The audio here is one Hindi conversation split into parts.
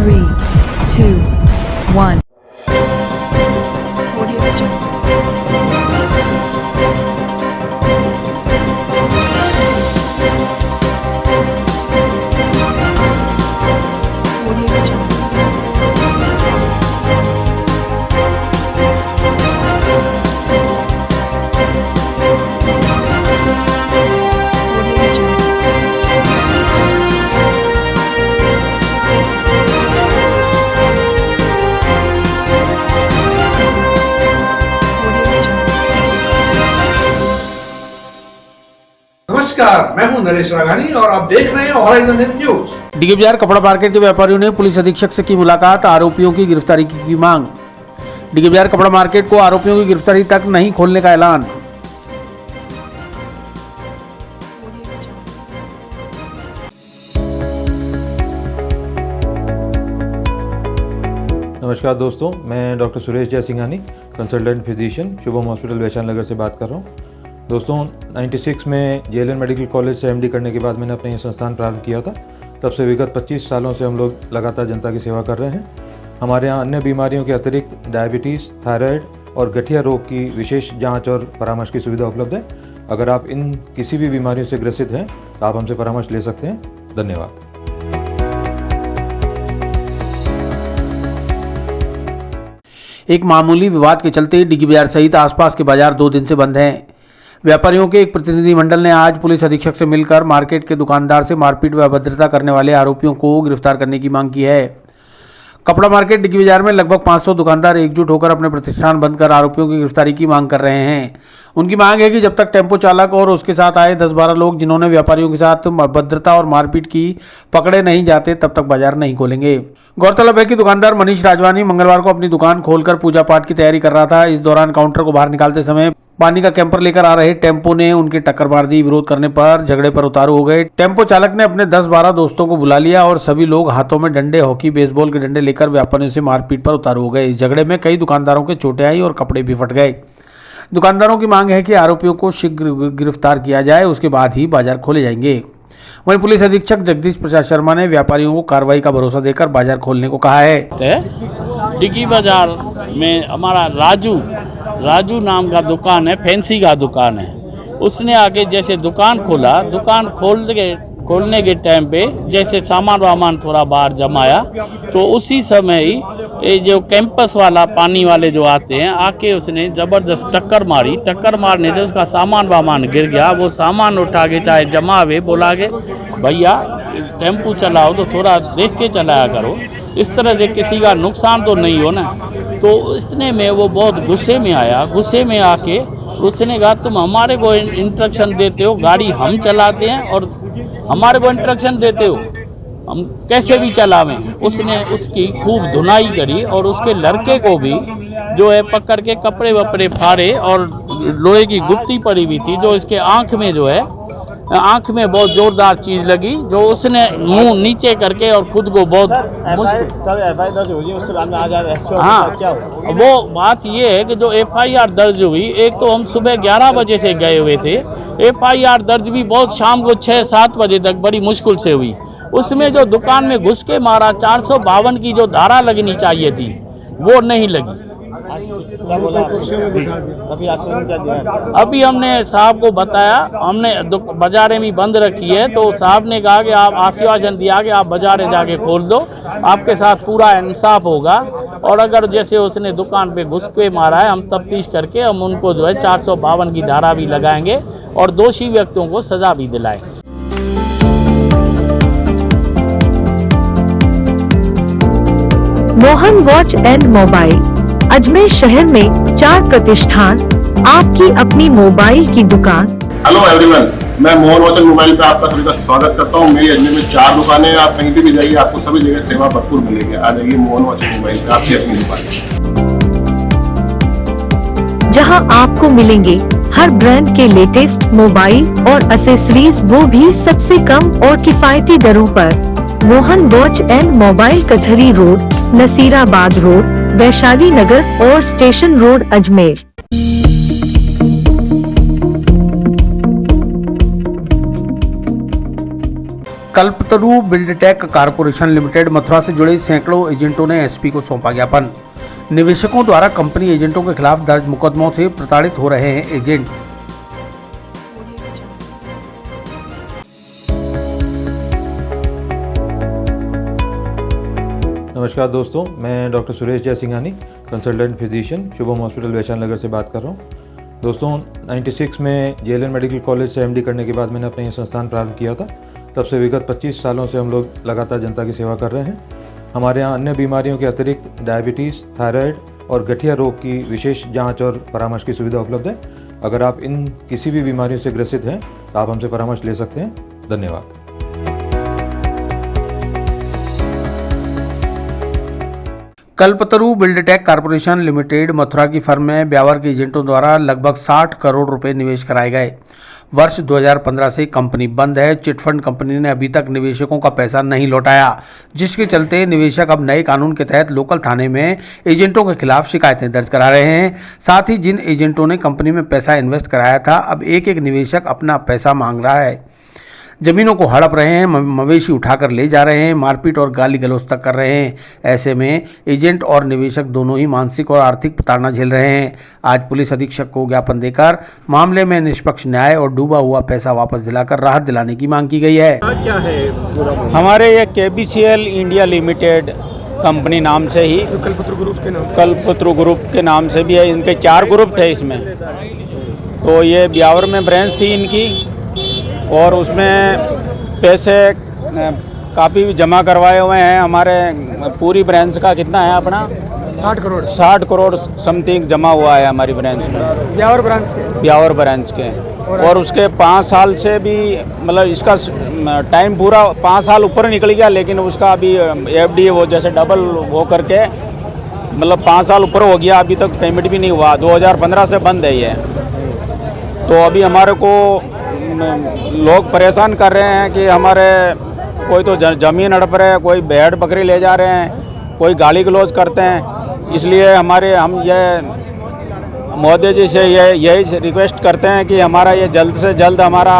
3, 2, 1. नमस्कार, मैं हूं नरेश राघानी और आप देख रहे हैं हॉराइजन न्यूज। डीके बाजार कपड़ा मार्केट के व्यापारियों ने पुलिस अधीक्षक से की मुलाकात, आरोपियों की गिरफ्तारी की मांग। डीके बाजार कपड़ा मार्केट को आरोपियों की गिरफ्तारी तक नहीं खोलने का ऐलान। नमस्कार दोस्तों, मैं doctor Suresh Jaisinghani, consultant physician, Shubham hospital Vaishali Nagar से बात कर रहा हूँ। दोस्तों 96 में जेएलएन मेडिकल कॉलेज से एमडी करने के बाद मैंने अपना ये संस्थान प्रारंभ किया था। तब से विगत 25 सालों से हम लोग लगातार जनता की सेवा कर रहे हैं। हमारे यहाँ अन्य बीमारियों के अतिरिक्त डायबिटीज़, थायराइड और गठिया रोग की विशेष जांच और परामर्श की सुविधा उपलब्ध है। अगर आप इन किसी भी बीमारियों से ग्रसित हैं तो आप हमसे परामर्श ले सकते हैं। धन्यवाद। एक मामूली विवाद के चलते डीके बाजार सहित आसपास के बाजार 2 दिन से बंद हैं। व्यापारियों के एक प्रतिनिधिमंडल ने आज पुलिस अधीक्षक से मिलकर मार्केट के दुकानदार से मारपीट व अभद्रता करने वाले आरोपियों को गिरफ्तार करने की मांग की है। कपड़ा मार्केट डीके बाजार में लगभग 500 दुकानदार एकजुट होकर अपने प्रतिष्ठान बंद कर आरोपियों की गिरफ्तारी की मांग कर रहे हैं। उनकी मांग है कि जब तक टेम्पो चालक और उसके साथ आए 10-12 लोग जिन्होंने व्यापारियों के साथ अभद्रता और मारपीट की पकड़े नहीं जाते तब तक बाजार नहीं खोलेंगे। गौरतलब है कि दुकानदार मनीष राजवानी मंगलवार को अपनी दुकान खोलकर पूजा पाठ की तैयारी कर रहा था। इस दौरान काउंटर को बाहर निकालते समय पानी का कैंपर लेकर आ रहे टेम्पो ने उनके टक्कर मार दी। विरोध करने पर झगड़े पर उतारू हो गए। टेम्पो चालक ने अपने 10-12 दोस्तों को बुला लिया और सभी लोग हाथों में डंडे, हॉकी, बेसबॉल के डंडे लेकर व्यापारियों से मारपीट पर उतारू हो गए। इस झगड़े में कई दुकानदारों के चोटें आई और कपड़े भी फट गए। दुकानदारों की मांग है कि आरोपियों को शीघ्र गिरफ्तार किया जाए, उसके बाद ही बाजार खोले जाएंगे। वहीं पुलिस अधीक्षक जगदीश प्रसाद शर्मा ने व्यापारियों को कार्रवाई का भरोसा देकर बाजार खोलने को कहा है। डीके बाजार में हमारा राजू नाम का दुकान है, फैंसी का दुकान है। उसने आके जैसे दुकान खोला, दुकान खोलने के टाइम पे जैसे सामान थोड़ा बाहर जमाया तो उसी समय ही ये जो कैंपस वाला पानी वाले जो आते हैं आके उसने ज़बरदस्त टक्कर मारी। टक्कर मारने से उसका सामान गिर गया। वो सामान उठा के चाहे जमा हुए बोला के भैया टेम्पू चलाओ तो थोड़ा देख के चलाया करो, इस तरह से किसी का नुकसान तो नहीं हो ना। तो इतने में वो बहुत गुस्से में आया। गुस्से में आके उसने कहा तुम हमारे को इंस्ट्रक्शन देते हो, गाड़ी हम चलाते हैं और हमारे को इंस्ट्रक्शन देते हो, हम कैसे भी चलावें। उसने उसकी खूब धुनाई करी और उसके लड़के को भी जो है पकड़ के कपड़े वपड़े फाड़े और लोहे की गुत्ती पड़ी हुई थी जो इसके आँख में जो है आँख में बहुत जोरदार चीज़ लगी जो उसने मुंह नीचे करके और खुद को बहुत मुश्किल। हाँ, वो बात ये है कि जो FIR दर्ज हुई, एक तो हम सुबह 11 बजे से गए हुए थे। FIR दर्ज भी बहुत शाम को 6-7 बजे तक बड़ी मुश्किल से हुई। उसमें जो दुकान में घुस के मारा 452 की जो धारा लगनी चाहिए थी वो नहीं लगी। अभी हमने साहब को बताया, हमने बाजारें भी बंद रखी है तो साहब ने कहा कि आप आश्वासन दिया कि आप बाजारें जाके खोल दो, आपके साथ पूरा इंसाफ होगा। और अगर जैसे उसने दुकान पे घुस के मारा है हम तफ्तीश करके हम उनको जो है 452 की धारा भी लगाएंगे और दोषी व्यक्तियों को सजा भी दिलाएंगे। Mohan watch and mobile Ajmer शहर में 4 प्रतिष्ठान, आपकी अपनी मोबाइल की दुकान। हेलो एवरीवन, मैं मोहन वॉच एंड मोबाइल पे आपका सभी का स्वागत करता हूँ। मेरी अजमेर में 4 दुकानें हैं। आप कहीं पे भी जाइए आपको सभी जगह सेवा भरपूर मिलेगी। आ जाइए मोहन वॉच एंड मोबाइल पे, आपकी अपनी दुकान, जहां आपको मिलेंगे हर ब्रांड के लेटेस्ट मोबाइल और एसेसरीज, वो भी सबसे कम और किफायती दरों पर। Mohan watch and mobile, Kachahari road, Nasirabad road, Vaishali Nagar और station road, Ajmer. Kalpataru Buildtech corporation limited Mathura से जुड़े सैकड़ों एजेंटों ने एसपी को सौंपा ज्ञापन। निवेशकों द्वारा कंपनी एजेंटों के खिलाफ दर्ज मुकदमों से प्रताड़ित हो रहे हैं एजेंट। नमस्कार दोस्तों, मैं doctor Suresh Jaisinghani, consultant physician, Shubham hospital Vaishali Nagar से बात कर रहा हूँ। दोस्तों 96 में जेएलएन मेडिकल कॉलेज से एमडी करने के बाद मैंने अपना ये संस्थान प्रारंभ किया था। तब से विगत 25 सालों से हम लोग लगातार जनता की सेवा कर रहे हैं। हमारे यहाँ अन्य बीमारियों के अतिरिक्त डायबिटीज़, थायराइड और गठिया रोग की विशेष जांच और परामर्श की सुविधा उपलब्ध है। अगर आप इन किसी भी बीमारियों से ग्रसित हैं तो आप हमसे परामर्श ले सकते हैं। धन्यवाद। कल्पतरु बिल्डटेक कारपोरेशन लिमिटेड मथुरा की फर्म में ब्यावर के एजेंटों द्वारा लगभग 60 करोड़ रुपए निवेश कराए गए। वर्ष 2015 से कंपनी बंद है। चिटफंड कंपनी ने अभी तक निवेशकों का पैसा नहीं लौटाया, जिसके चलते निवेशक अब नए कानून के तहत लोकल थाने में एजेंटों के खिलाफ शिकायतें दर्ज करा रहे हैं। साथ ही जिन एजेंटों ने कंपनी में पैसा इन्वेस्ट कराया था, अब एक एक निवेशक अपना पैसा मांग रहा है। जमीनों को हड़प रहे हैं, मवेशी उठाकर ले जा रहे हैं, मारपीट और गाली गलौज तक कर रहे हैं। ऐसे में एजेंट और निवेशक दोनों ही मानसिक और आर्थिक प्रताड़ना झेल रहे हैं। आज पुलिस अधीक्षक को ज्ञापन देकर मामले में निष्पक्ष न्याय और डूबा हुआ पैसा वापस दिलाकर राहत दिलाने की मांग की गई है। हमारे ये KBCL इंडिया लिमिटेड कंपनी नाम से ही कल्पतरु ग्रुप के नाम से भी है। इनके 4 ग्रुप थे इसमें। तो ये ब्यावर में ब्रांच थी इनकी और उसमें पैसे काफ़ी जमा करवाए हुए हैं। हमारे पूरी ब्रांच का कितना है अपना 60 करोड़ समथिंग जमा हुआ है हमारी ब्रांच में, ब्यावर ब्रांच के। और उसके 5 साल से भी मतलब इसका टाइम पूरा 5 साल ऊपर निकल गया, लेकिन उसका अभी FD वो जैसे डबल वो करके मतलब 5 साल ऊपर हो गया, अभी तक पेमेंट भी नहीं हुआ। 2015 से बंद है ये। तो अभी हमारे को लोग परेशान कर रहे हैं कि हमारे कोई तो ज़मीन हड़प रहे हैं, कोई भेड़ बकरी ले जा रहे हैं, कोई गाली गलौज करते हैं। इसलिए हम ये मोदी जी से यही रिक्वेस्ट करते हैं कि हमारा ये जल्द से जल्द हमारा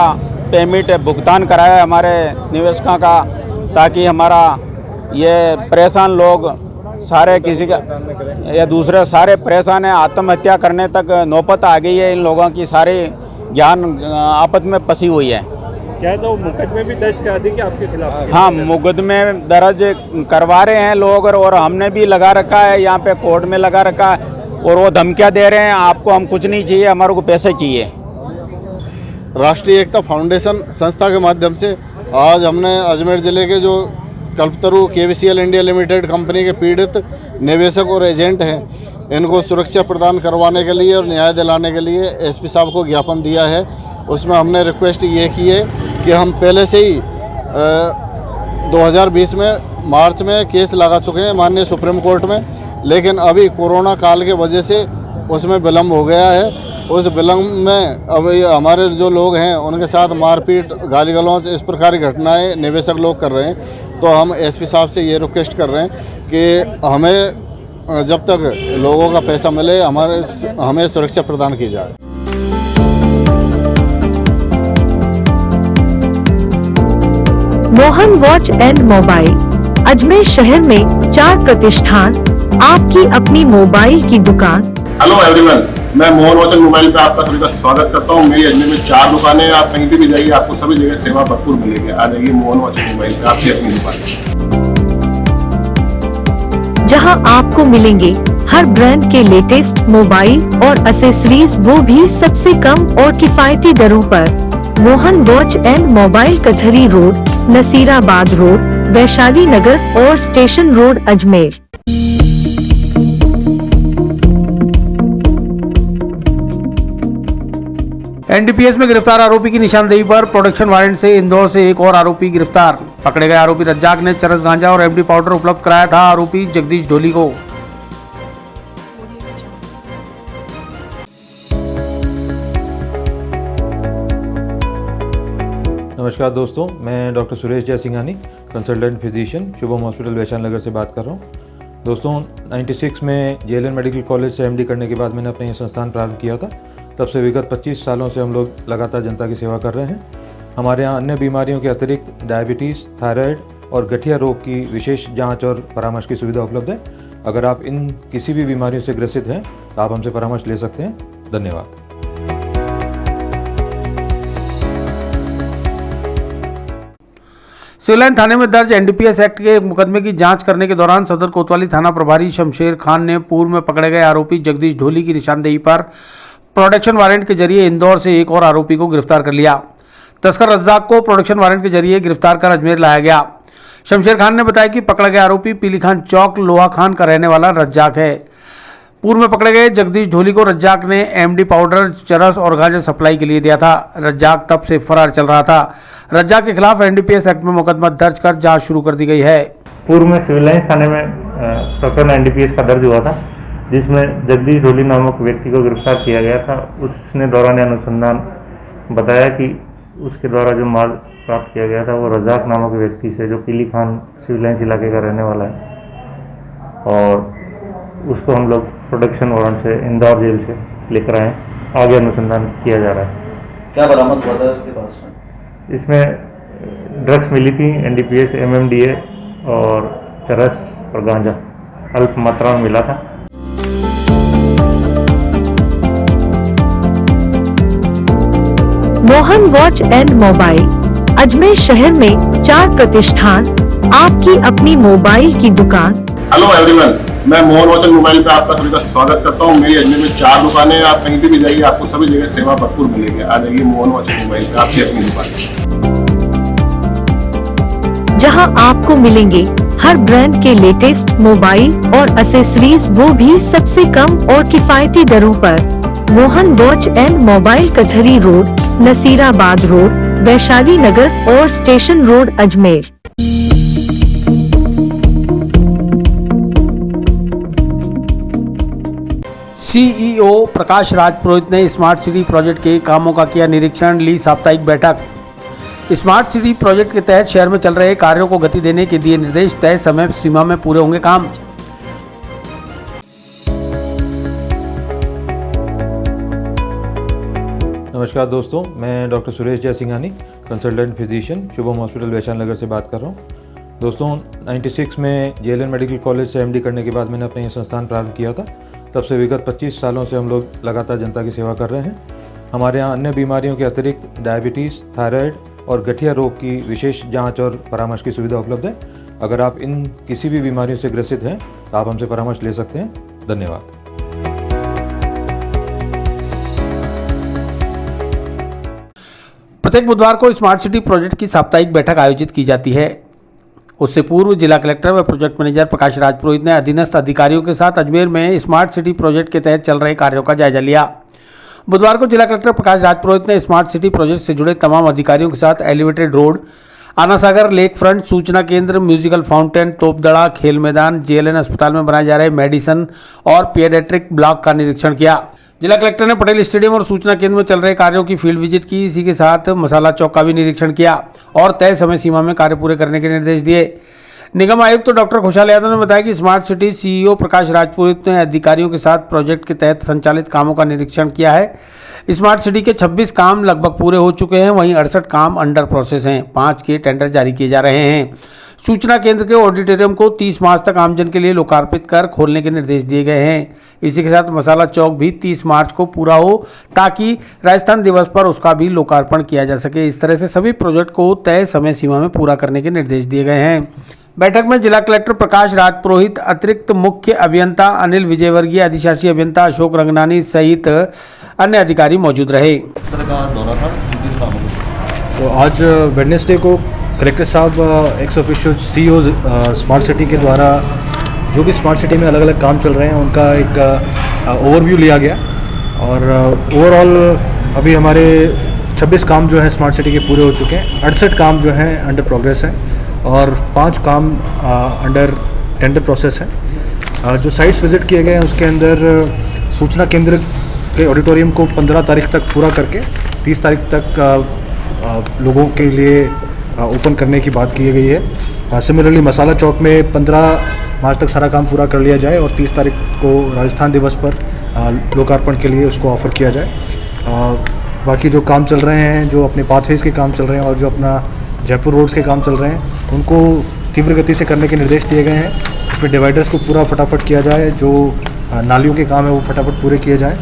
पेमेंट भुगतान कराए हमारे निवेशकों का, ताकि हमारा ये परेशान लोग सारे किसी का या दूसरे सारे परेशान हैं। आत्महत्या करने तक नौबत आ गई है इन लोगों की, सारी ज्ञान आपद में फंसी हुई है। क्या है तो मुकदमे भी दर्ज करा दी कि आपके खिलाफ? हाँ, मुकदमे दर्ज करवा रहे हैं लोग और हमने भी लगा रखा है, यहाँ पे कोर्ट में लगा रखा है। और वो धमकियाँ दे रहे हैं, आपको हम कुछ नहीं चाहिए, हमारे को पैसे चाहिए। राष्ट्रीय एकता फाउंडेशन संस्था के माध्यम से आज हमने अजमेर ज़िले के जो कल्पतरु KBCL इंडिया लिमिटेड कंपनी के पीड़ित निवेशक और एजेंट हैं, इनको सुरक्षा प्रदान करवाने के लिए और न्याय दिलाने के लिए SP साहब को ज्ञापन दिया है। उसमें हमने रिक्वेस्ट ये की है कि हम पहले से ही 2020 में मार्च में केस लगा चुके हैं माननीय सुप्रीम कोर्ट में, लेकिन अभी कोरोना काल के वजह से उसमें विलम्ब हो गया है। उस विलम्ब में अब हमारे जो लोग हैं उनके साथ मारपीट, गाली गलौज, इस प्रकार की घटनाएँ निवेशक लोग कर रहे हैं। तो हम SP साहब से ये रिक्वेस्ट कर रहे हैं कि हमें जब तक लोगों का पैसा मिले हमें सुरक्षा प्रदान की जाए। Mohan watch and mobile Ajmer शहर में 4 प्रतिष्ठान, आपकी अपनी मोबाइल की दुकान। हेलो एवरीवन, मैं मोहन वॉच एंड मोबाइल पे आप सभी का स्वागत करता हूँ। मेरी अजमेर में 4 दुकानें हैं। आप कहीं भी जाइए, आपको सभी जगह सेवा भरपूर मिलेगी। आ जाइए मोहन वॉच एंड मोबाइल पे, आपकी अपनी दुकान, जहां आपको मिलेंगे हर ब्रांड के लेटेस्ट मोबाइल और एसेसरीज, वो भी सबसे कम और किफायती दरों पर। Mohan watch and mobile Kachahari road, Nasirabad road, Vaishali Nagar और स्टेशन रोड, अजमेर। NDPS में गिरफ्तार आरोपी की निशानदेही पर प्रोडक्शन वारंट से इंदौर से एक और आरोपी गिरफ्तार। पकड़े गए आरोपी रज्जाक ने चरस गांजा और FD पाउडर उपलब्ध कराया था आरोपी जगदीश ढोली को। नमस्कार दोस्तों, मैं doctor Suresh Jaisinghani, consultant physician, Shubham hospital Vaishali Nagar से बात कर रहा हूँ। दोस्तों 96 में जेएलएन मेडिकल कॉलेज से MD करने के बाद मैंने अपना ये संस्थान प्रारंभ किया था। तब से विगत 25 सालों से हम लोग लगातार जनता की सेवा कर रहे हैं। हमारे यहाँ अन्य बीमारियों के अतिरिक्त डायबिटीज़, थायराइड और गठिया रोग की विशेष जांच और परामर्श की सुविधा उपलब्ध है। अगर आप इन किसी भी बीमारियों से ग्रसित हैं तो आप हमसे परामर्श ले सकते हैं। धन्यवाद। सिविल लाइन थाने में दर्ज एनडीपीएस एक्ट के मुकदमे की जांच करने के दौरान सदर कोतवाली थाना प्रभारी शमशेर खान ने पूर्व में पकड़े गए आरोपी जगदीश ढोली की निशानदेही पर प्रोडक्शन वारंट के जरिए इंदौर से एक और आरोपी को गिरफ्तार कर लिया। तस्कर रज्जाक को प्रोडक्शन वारंट के जरिए गिरफ्तार कर अजमेर लाया गया। शमशेर खान ने बताया कि पकड़ा गया आरोपी पीली खान चौक लोहा खान का रहने वाला रज्जाक है। पूर्व में पकड़े गए जगदीश ढोली को रज्जाक ने एमडी पाउडर, चरस और गांजा सप्लाई के लिए दिया था। रज्जाक तब से फरार चल रहा था। रज्जाक के खिलाफ एनडीपीएस एक्ट में मुकदमा दर्ज कर जांच शुरू कर दी गई है। पूर्व में सिविल लाइन थाने में प्रकरण एनडीपीएस का दर्ज हुआ था, जिसमें जगदीश ढोली नामक व्यक्ति को गिरफ्तार किया गया था। उसने दौरान अनुसंधान बताया कि उसके द्वारा जो माल प्राप्त किया गया था वो रज्जाक नामक व्यक्ति से, जो पीली खान सिविल लाइन्स इलाके का रहने वाला है, और उसको हम लोग प्रोडक्शन वारंट से इंदौर जेल से लेकर आए। आगे अनुसंधान किया जा रहा है। क्या बरामद हुआ था इसके पास में? इसमें ड्रग्स मिली थी, एनडीपीएस, एमएमडीए और चरस और गांजा अल्प मात्रा में मिला था। Mohan watch and mobile Ajmer शहर में 4 प्रतिष्ठान, आपकी अपनी मोबाइल की दुकान। हेलो एवरीवन, मैं मोहन वॉच एंड मोबाइल पे आपका सभी का स्वागत करता हूँ। मेरी अजमेर में 4 दुकानें हैं। आप कहीं भी जाइए, आपको सभी जगह सेवा भरपूर मिलेगी। आ जाइए मोहन वॉच एंड मोबाइल पे, आपकी अपनी दुकान, जहां आपको मिलेंगे हर ब्रांड के लेटेस्ट मोबाइल और एसेसरीज, वो भी सबसे कम और किफायती दरों पर। Mohan watch and mobile, Kachahari road, Nasirabad road, Vaishali Nagar और station road, Ajmer. CEO Prakash Raj Purohit ने स्मार्ट सिटी प्रोजेक्ट के कामों का किया निरीक्षण, ली साप्ताहिक बैठक। स्मार्ट सिटी प्रोजेक्ट के तहत शहर में चल रहे कार्यों को गति देने के दिए निर्देश, तय समय सीमा में पूरे होंगे काम। नमस्कार दोस्तों, मैं doctor Suresh Jaisinghani, consultant physician, Shubham hospital Vaishali Nagar से बात कर रहा हूँ। दोस्तों 96 में जेएलएन मेडिकल कॉलेज से एमडी करने के बाद मैंने अपना ये संस्थान प्रारंभ किया था। तब से विगत 25 सालों से हम लोग लगातार जनता की सेवा कर रहे हैं। हमारे यहाँ अन्य बीमारियों के अतिरिक्त डायबिटीज़, थायराइड और गठिया रोग की विशेष जांच और परामर्श की सुविधा उपलब्ध है। अगर आप इन किसी भी बीमारियों से ग्रसित हैं तो आप हमसे परामर्श ले सकते हैं। धन्यवाद। प्रत्येक बुधवार को स्मार्ट सिटी प्रोजेक्ट की साप्ताहिक बैठक आयोजित की जाती है। उससे पूर्व जिला कलेक्टर व प्रोजेक्ट मैनेजर प्रकाश राज पुरोहित ने अधीनस्थ अधिकारियों के साथ अजमेर में स्मार्ट सिटी प्रोजेक्ट के तहत चल रहे कार्यों का जायजा लिया। बुधवार को जिला कलेक्टर प्रकाश राज पुरोहित ने स्मार्ट सिटी प्रोजेक्ट से जुड़े तमाम अधिकारियों के साथ elevated road, Anasagar lake front, सूचना केंद्र, म्यूजिकल फाउंटेन, तोपदड़ा, खेल मैदान, जेएलएन अस्पताल में बनाए जा रहे मेडिसन और पीडियाट्रिक ब्लॉक का निरीक्षण किया। जिला कलेक्टर ने पटेल स्टेडियम और सूचना केंद्र में चल रहे कार्यों की फील्ड विजिट की। इसी के साथ मसाला चौक का भी निरीक्षण किया और तय समय सीमा में कार्य पूरे करने के निर्देश दिए। निगम आयुक्त तो डॉक्टर खुशहाल यादव ने बताया कि smart city CEO Prakash Raj Purohit ने अधिकारियों के साथ प्रोजेक्ट के तहत संचालित कामों का निरीक्षण किया है। स्मार्ट सिटी के 26 काम लगभग पूरे हो चुके हैं, वहीं 68 काम अंडर प्रोसेस हैं। 5 के टेंडर जारी किए जा रहे हैं। सूचना केंद्र के ऑडिटोरियम को 30 मार्च तक आमजन के लिए लोकार्पित कर खोलने के निर्देश दिए गए हैं। इसी के साथ मसाला चौक भी 30 मार्च को पूरा हो ताकि राजस्थान दिवस पर उसका भी लोकार्पण किया जा सके। इस तरह से सभी प्रोजेक्ट को तय समय सीमा में पूरा करने के निर्देश दिए गए हैं। बैठक में जिला कलेक्टर प्रकाश राज पुरोहित, अतिरिक्त मुख्य अभियंता अनिल विजयवर्गीय, अधिशासी अभियंता अशोक रंगनानी सहित अन्य अधिकारी मौजूद रहे। तो आज वेडनेसडे को कलेक्टर साहब x official CEO smart city के द्वारा जो भी स्मार्ट सिटी में अलग अलग काम चल रहे हैं उनका एक ओवरव्यू लिया गया और ओवरऑल अभी हमारे 26 काम जो है स्मार्ट सिटी के पूरे हो चुके हैं। 68 काम जो हैं अंडर प्रोग्रेस है और 5 काम अंडर टेंडर प्रोसेस है। जो साइट्स विजिट किए गए हैं उसके अंदर सूचना केंद्र के ऑडिटोरियम को 15 तारीख तक पूरा करके 30 तारीख तक लोगों के लिए ओपन करने की बात की गई है। सिमिलरली मसाला चौक में 15 मार्च तक सारा काम पूरा कर लिया जाए और 30 तारीख को राजस्थान दिवस पर लोकार्पण के लिए उसको ऑफ़र किया जाए। बाकी जो काम चल रहे हैं, जो अपने पाथवेज के काम चल रहे हैं और जो अपना जयपुर रोड्स के काम चल रहे हैं, उनको तीव्र गति से करने के निर्देश दिए गए हैं। इसमें डिवाइडर्स को पूरा फटाफट किया जाए, जो नालियों के काम है वो फटाफट पूरे किए जाएँ।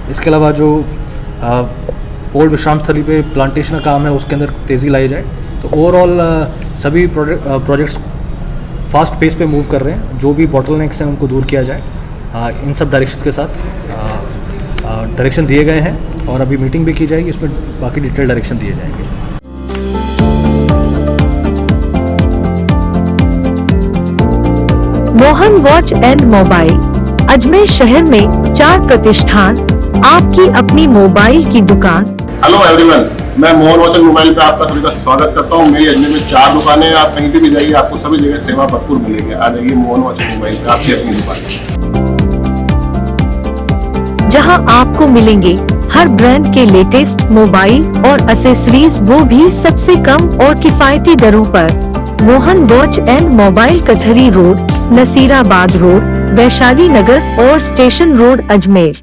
इसके अलावा जो ओल्ड विश्राम स्थली पे प्लांटेशन का काम है उसके अंदर तेज़ी लाई जाए। तो ओवरऑल सभी प्रोजेक्ट्स फास्ट पेस पे मूव कर रहे हैं। जो भी बॉटलनेक्स हैं उनको दूर किया जाए। इन सब डायरेक्शंस के साथ डायरेक्शन दिए गए हैं और अभी मीटिंग भी की जाएगी, इसमें बाकी डिटेल डायरेक्शन दिए जाएंगे। Mohan watch and mobile Ajmer शहर में 4 प्रतिष्ठान, आपकी अपनी मोबाइल की दुकान। हेलो एवरीवन, मैं मोहन वॉच एंड मोबाइल पे आपका सभी का स्वागत करता हूँ। मेरी अजमेर में 4 दुकानें हैं। आप कहीं भी जाइए, आपको सभी जगह सेवा भरपूर मिलेगी। आ जाइए मोहन वॉच एंड मोबाइल पे, आपकी अपनी दुकान, जहां आपको मिलेंगे हर ब्रांड के लेटेस्ट मोबाइल और एसेसरीज, वो भी सबसे कम और किफायती दरों पर। Mohan watch and mobile Kachahari road, Nasirabad road, Vaishali Nagar और स्टेशन रोड, अजमेर।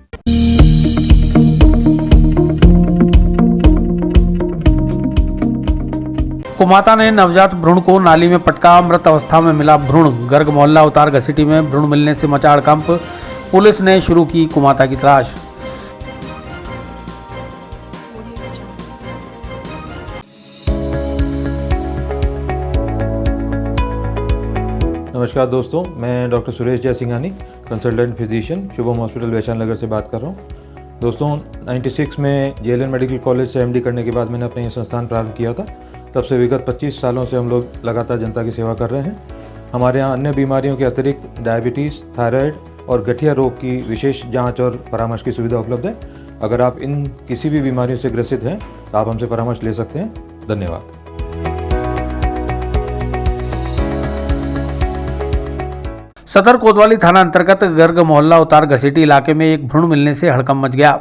कुमाता ने नवजात भ्रूण को नाली में पटका, मृत अवस्था में मिला भ्रूण। गर्ग मोहल्ला उतार घसीटी में भ्रूण मिलने से मचा हड़कंप, पुलिस ने शुरू की कुमाता की तलाश। नमस्कार दोस्तों, मैं doctor Suresh Jaisinghani, consultant physician, Shubham hospital Vaishali Nagar से बात कर रहा हूँ। दोस्तों 96 में जेएलएन मेडिकल कॉलेज से एमडी करने के बाद मैंने अपना ये संस्थान प्रारंभ किया था। तब से विगत 25 सालों से हम लोग लगातार जनता की सेवा कर रहे हैं। हमारे यहाँ अन्य बीमारियों के अतिरिक्त डायबिटीज़, थायराइड और गठिया रोग की विशेष जांच और परामर्श की सुविधा उपलब्ध है। अगर आप इन किसी भी बीमारियों से ग्रसित हैं तो आप हमसे परामर्श ले सकते हैं। धन्यवाद। सदर कोतवाली थाना अंतर्गत गर्ग मोहल्ला उतार घसीटी इलाके में एक भ्रूण मिलने से हड़कंप मच गया।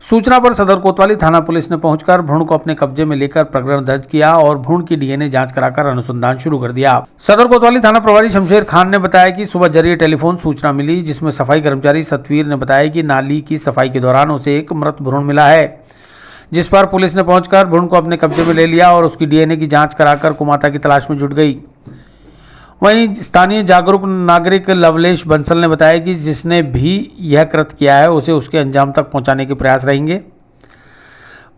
सूचना पर सदर कोतवाली थाना पुलिस ने पहुंचकर भ्रूण को अपने कब्जे में लेकर प्रकरण दर्ज किया और भ्रूण की डीएनए जांच कराकर अनुसंधान शुरू कर दिया। सदर कोतवाली थाना प्रभारी शमशेर खान ने बताया कि सुबह जरिए टेलीफोन सूचना मिली, जिसमें सफाई कर्मचारी सतवीर ने बताया कि नाली की सफाई के दौरान उसे एक मृत भ्रूण मिला है, जिस पर पुलिस ने पहुंचकर भ्रूण को अपने कब्जे में ले लिया और उसकी डीएनए की जाँच कराकर कुमाता की तलाश में जुट गई। वहीं स्थानीय जागरूक नागरिक लवलेश बंसल ने बताया कि जिसने भी यह कृत्य किया है उसे उसके अंजाम तक पहुंचाने के प्रयास रहेंगे।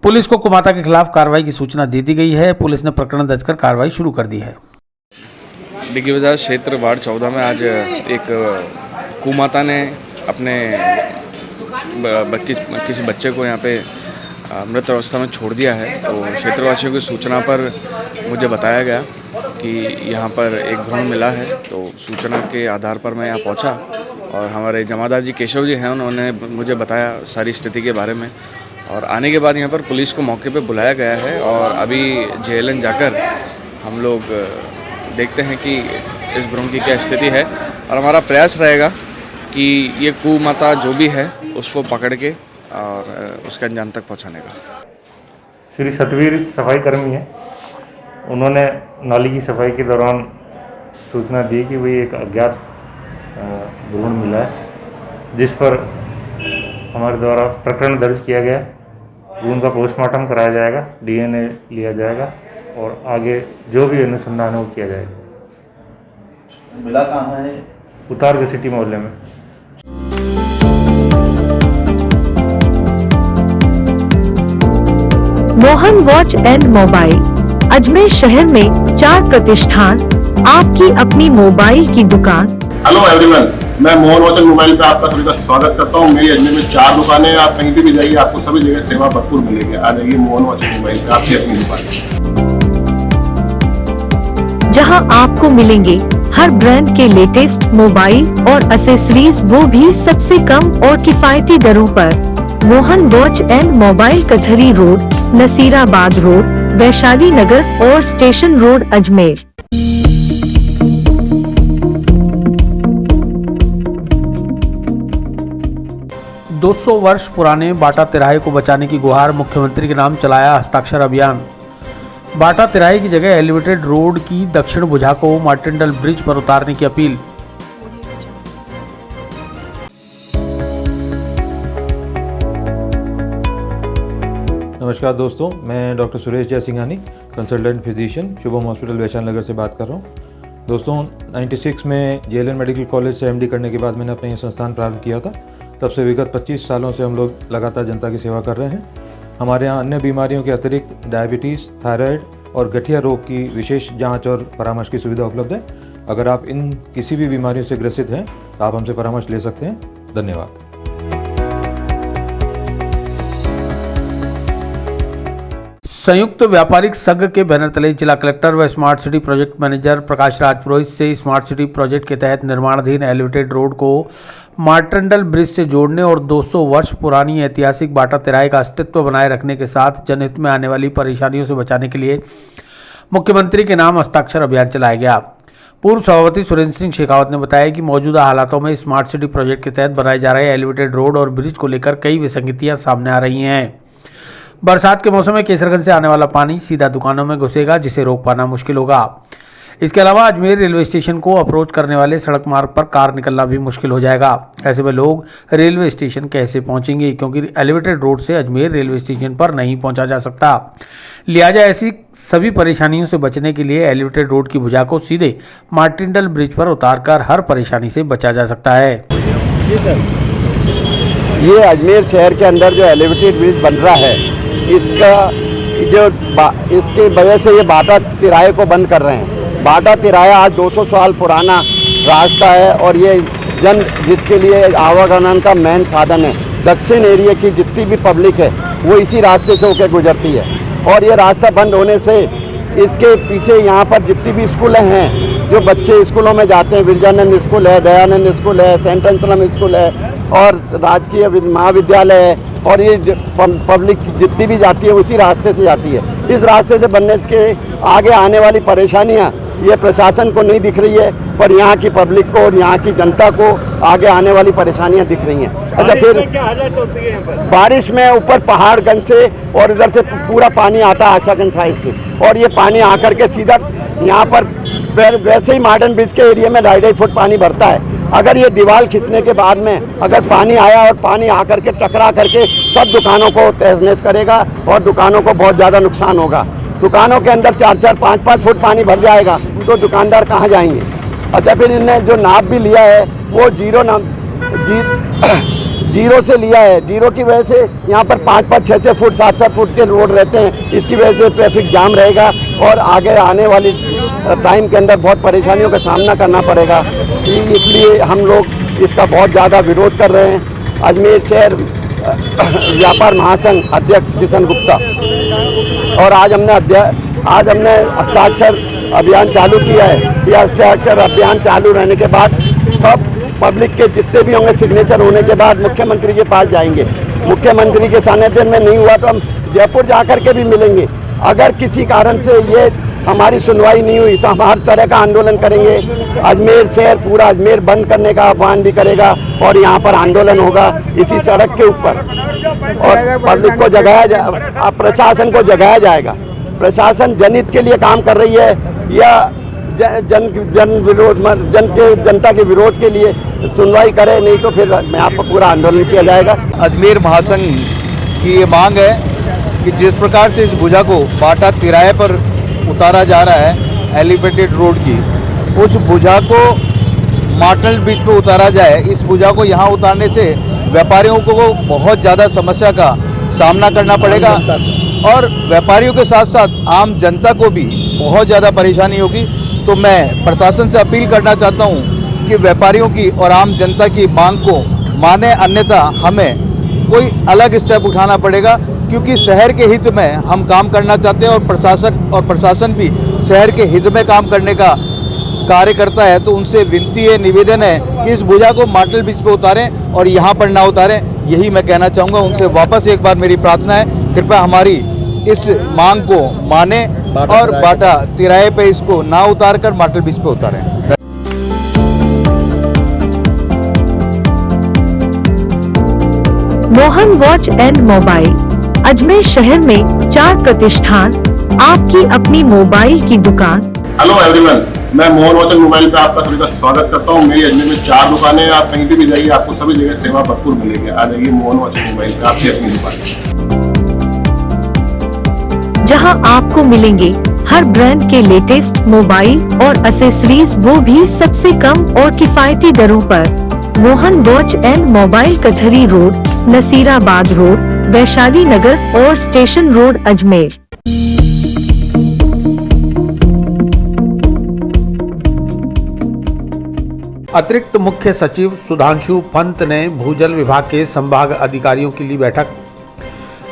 पुलिस को कुमाता के खिलाफ कार्रवाई की सूचना दे दी गई है। पुलिस ने प्रकरण दर्ज कर कार्रवाई शुरू कर दी है। डिग्गी बाजार क्षेत्र वार्ड 14 में आज एक कुमाता ने अपने किसी बच्चे को यहाँ पे मृत अवस्था में छोड़ दिया है। तो क्षेत्रवासियों की सूचना पर मुझे बताया गया कि यहाँ पर एक भ्रूण मिला है। तो सूचना के आधार पर मैं यहाँ पहुँचा और हमारे जमादार जी केशव जी हैं, उन्होंने मुझे बताया सारी स्थिति के बारे में। और आने के बाद यहाँ पर पुलिस को मौके पे बुलाया गया है और अभी जेएलएन जाकर हम लोग देखते हैं कि इस भ्रूण की क्या स्थिति है और हमारा प्रयास रहेगा कि ये कुमाता जो भी है उसको पकड़ के और उसके अंजाम तक पहुँचाने का। श्री सतवीर सफाई कर्मी हैं, उन्होंने नाली की सफाई के दौरान सूचना दी कि वही एक अज्ञात भ्रूण मिला है, जिस पर हमारे द्वारा प्रकरण दर्ज किया गया। भ्रूण का पोस्टमार्टम कराया जाएगा, डीएनए लिया जाएगा और आगे जो भी अनुसंधान है वो किया जाएगा। मिला कहाँ है? उतार घसीटी मोहल्ले में। Mohan watch and mobile Ajmer शहर में 4 प्रतिष्ठान, आपकी अपनी मोबाइल की दुकान। हेलो एवरीवन, मैं मोहन वॉच एंड मोबाइल पे आपका सभी का स्वागत करता हूँ। मेरी अजमेर में 4 दुकानें हैं। आप कहीं भी जाइए, आपको सभी जगह सेवा भरपूर मिलेगी। आ जाइए मोहन वॉच एंड मोबाइल पे, आपकी अपनी दुकान, जहां आपको मिलेंगे हर ब्रांड के लेटेस्ट मोबाइल और एसेसरीज, वो भी सबसे कम और किफायती दरों पर। Mohan watch and mobile Kachahari road, Nasirabad road, Vaishali Nagar और स्टेशन रोड, अजमेर। दो 200 वर्ष पुराने बाटा तिराहे को बचाने की गुहार, मुख्यमंत्री के नाम चलाया हस्ताक्षर अभियान। बाटा तिराहे की जगह एलिवेटेड रोड की दक्षिण भुजा को मार्टिनडल ब्रिज पर उतारने की अपील। नमस्कार दोस्तों, मैं doctor Suresh Jaisinghani, consultant physician, Shubham hospital Vaishali Nagar से बात कर रहा हूँ। दोस्तों 96 में जेएलएन मेडिकल कॉलेज से एमडी करने के बाद मैंने अपना ये संस्थान प्रारंभ किया था। तब से विगत 25 सालों से हम लोग लगातार जनता की सेवा कर रहे हैं। हमारे यहाँ अन्य बीमारियों के अतिरिक्त डायबिटीज़, थायराइड और गठिया रोग की विशेष जाँच और परामर्श की सुविधा उपलब्ध है। अगर आप इन किसी भी बीमारियों से ग्रसित हैं तो आप हमसे परामर्श ले सकते हैं। धन्यवाद। संयुक्त व्यापारिक संघ के बैनर तले जिला कलेक्टर व smart city project manager Prakash Raj Purohit से स्मार्ट सिटी प्रोजेक्ट के तहत निर्माणाधीन एलिवेटेड रोड को मार्टंडल ब्रिज से जोड़ने और 200 वर्ष पुरानी ऐतिहासिक बाटा तिराहे का अस्तित्व बनाए रखने के साथ जनहित में आने वाली परेशानियों से बचाने के लिए मुख्यमंत्री के नाम हस्ताक्षर अभियान चलाया गया। पूर्व सभापति सुरेंद्र सिंह शेखावत ने बताया कि मौजूदा हालातों में स्मार्ट सिटी प्रोजेक्ट के तहत बनाए जा रहे एलिवेटेड रोड और ब्रिज को लेकर कई विसंगतियां सामने आ रही हैं। बरसात के मौसम में केसरगंज से आने वाला पानी सीधा दुकानों में घुसेगा, जिसे रोक पाना मुश्किल होगा। इसके अलावा अजमेर रेलवे स्टेशन को अप्रोच करने वाले सड़क मार्ग पर कार निकलना भी मुश्किल हो जाएगा। ऐसे में लोग रेलवे स्टेशन कैसे पहुंचेंगे, क्योंकि एलिवेटेड रोड से अजमेर रेलवे स्टेशन पर नहीं पहुंचा जा सकता। लिहाजा ऐसी सभी परेशानियों से बचने के लिए एलिवेटेड रोड की भुजा को सीधे मार्टिंडल ब्रिज पर उतारकर हर परेशानी से बचा जा सकता है। ये अजमेर शहर के अंदर जो एलिवेटेड ब्रिज बन रहा है, इसके वजह से ये बाटा तिराहे को बंद कर रहे हैं। बाटा तिराहा आज 200 साल पुराना रास्ता है और ये जन हित के लिए आवागमन का मेन साधन है। दक्षिण एरिया की जितनी भी पब्लिक है वो इसी रास्ते से होकर गुजरती है और ये रास्ता बंद होने से इसके पीछे यहाँ पर जितनी भी स्कूलें हैं, जो बच्चे स्कूलों में जाते हैं, विरजानंद स्कूल है, दयानंद स्कूल है, सेंट अंसलम स्कूल है और राजकीय महाविद्यालय है और ये पब्लिक जितनी भी जाती है उसी रास्ते से जाती है। इस रास्ते से बनने के आगे आने वाली परेशानियाँ ये प्रशासन को नहीं दिख रही है, पर यहाँ की पब्लिक को और यहाँ की जनता को आगे आने वाली परेशानियाँ दिख रही हैं। अच्छा, फिर क्या हालत होती है यहाँ पर? बारिश में ऊपर पहाड़गंज से और इधर से पूरा पानी आता है आशागंज साइड से और ये पानी आकर के सीधा यहाँ पर वैसे ही मॉडर्न ब्रिज के एरिया में 2.5 फुट पानी भरता है। अगर ये दीवार खींचने के बाद में अगर पानी आया और पानी आकर के टकरा करके सब दुकानों को तहस-नहस करेगा और दुकानों को बहुत ज़्यादा नुकसान होगा। दुकानों के अंदर 4-4, 5-5 फुट पानी भर जाएगा तो दुकानदार कहाँ जाएंगे। अच्छा, फिर इनने जो नाप भी लिया है वो जीरो से लिया है। जीरो की वजह से यहाँ पर 5-5, 6-6 फुट, 7-7 फुट के रोड रहते हैं। इसकी वजह से ट्रैफिक जाम रहेगा और आगे आने वाली टाइम के अंदर बहुत परेशानियों का सामना करना पड़ेगा। इसलिए हम लोग इसका बहुत ज़्यादा विरोध कर रहे हैं। अजमेर शहर व्यापार महासंघ अध्यक्ष किशन गुप्ता और आज हमने हस्ताक्षर अभियान चालू किया है। यह हस्ताक्षर अभियान चालू रहने के बाद सब पब्लिक के जितने भी होंगे सिग्नेचर होने के बाद मुख्यमंत्री के पास जाएंगे। मुख्यमंत्री के सानिध्य में नहीं हुआ तो हम जयपुर जाकर के भी मिलेंगे। अगर किसी कारण से ये हमारी सुनवाई नहीं हुई तो हम हर तरह का आंदोलन करेंगे। अजमेर शहर पूरा अजमेर बंद करने का आह्वान भी करेगा और यहाँ पर आंदोलन होगा इसी सड़क के ऊपर और पब्लिक को जगाया जाए, प्रशासन को जगाया जाएगा। प्रशासन जनहित के लिए काम कर रही है या जनता के विरोध के लिए सुनवाई करे, नहीं तो फिर यहाँ पर पूरा आंदोलन किया जाएगा। अजमेर महासंघ की ये मांग है कि जिस प्रकार से इस भुजा को बाटा तिराहे पर उतारा जा रहा है एलिवेटेड रोड की, उस भुजा को मार्टल ब्रिज पे उतारा जाए। इस भुजा को यहाँ उतारने से व्यापारियों को बहुत ज़्यादा समस्या का सामना करना पड़ेगा और व्यापारियों के साथ साथ आम जनता को भी बहुत ज़्यादा परेशानी होगी। तो मैं प्रशासन से अपील करना चाहता हूँ कि व्यापारियों की और आम जनता की मांग को माने, अन्यथा हमें कोई अलग स्टेप उठाना पड़ेगा, क्योंकि शहर के हित में हम काम करना चाहते हैं और प्रशासन भी शहर के हित में काम करने का कार्य करता है। तो उनसे विनती है, निवेदन है कि इस भुजा को मार्टल ब्रिज पे उतारें और यहाँ पर ना उतारें। यही मैं कहना चाहूँगा। उनसे वापस एक बार मेरी प्रार्थना है, कृपया हमारी इस मांग को माने और बाटा तिराहे पे इसको ना उतार कर मार्टल ब्रिज पे उतारें। Mohan watch and mobile Ajmer शहर में 4 प्रतिष्ठान, आपकी अपनी मोबाइल की दुकान। हेलो एवरीवन, मैं मोहन वॉच एंड मोबाइल पे आप सभी का स्वागत करता हूँ। मेरी अजमेर में 4 दुकानें हैं। आप कहीं भी जाइए आपको सभी जगह सेवा भरपूर मिलेगी। आ जाइए मोहन वॉच एंड मोबाइल पे, आपकी अपनी दुकान। जहां आपको मिलेंगे हर ब्रांड के लेटेस्ट मोबाइल और एसेसरीज, वो भी सबसे कम और किफायती दरों पर। Mohan watch and mobile, Kachahari road, Nasirabad road, Vaishali Nagar और स्टेशन रोड, अजमेर। अतिरिक्त मुख्य सचिव सुधांशु पंत ने भूजल विभाग के संभाग अधिकारियों की ली बैठक।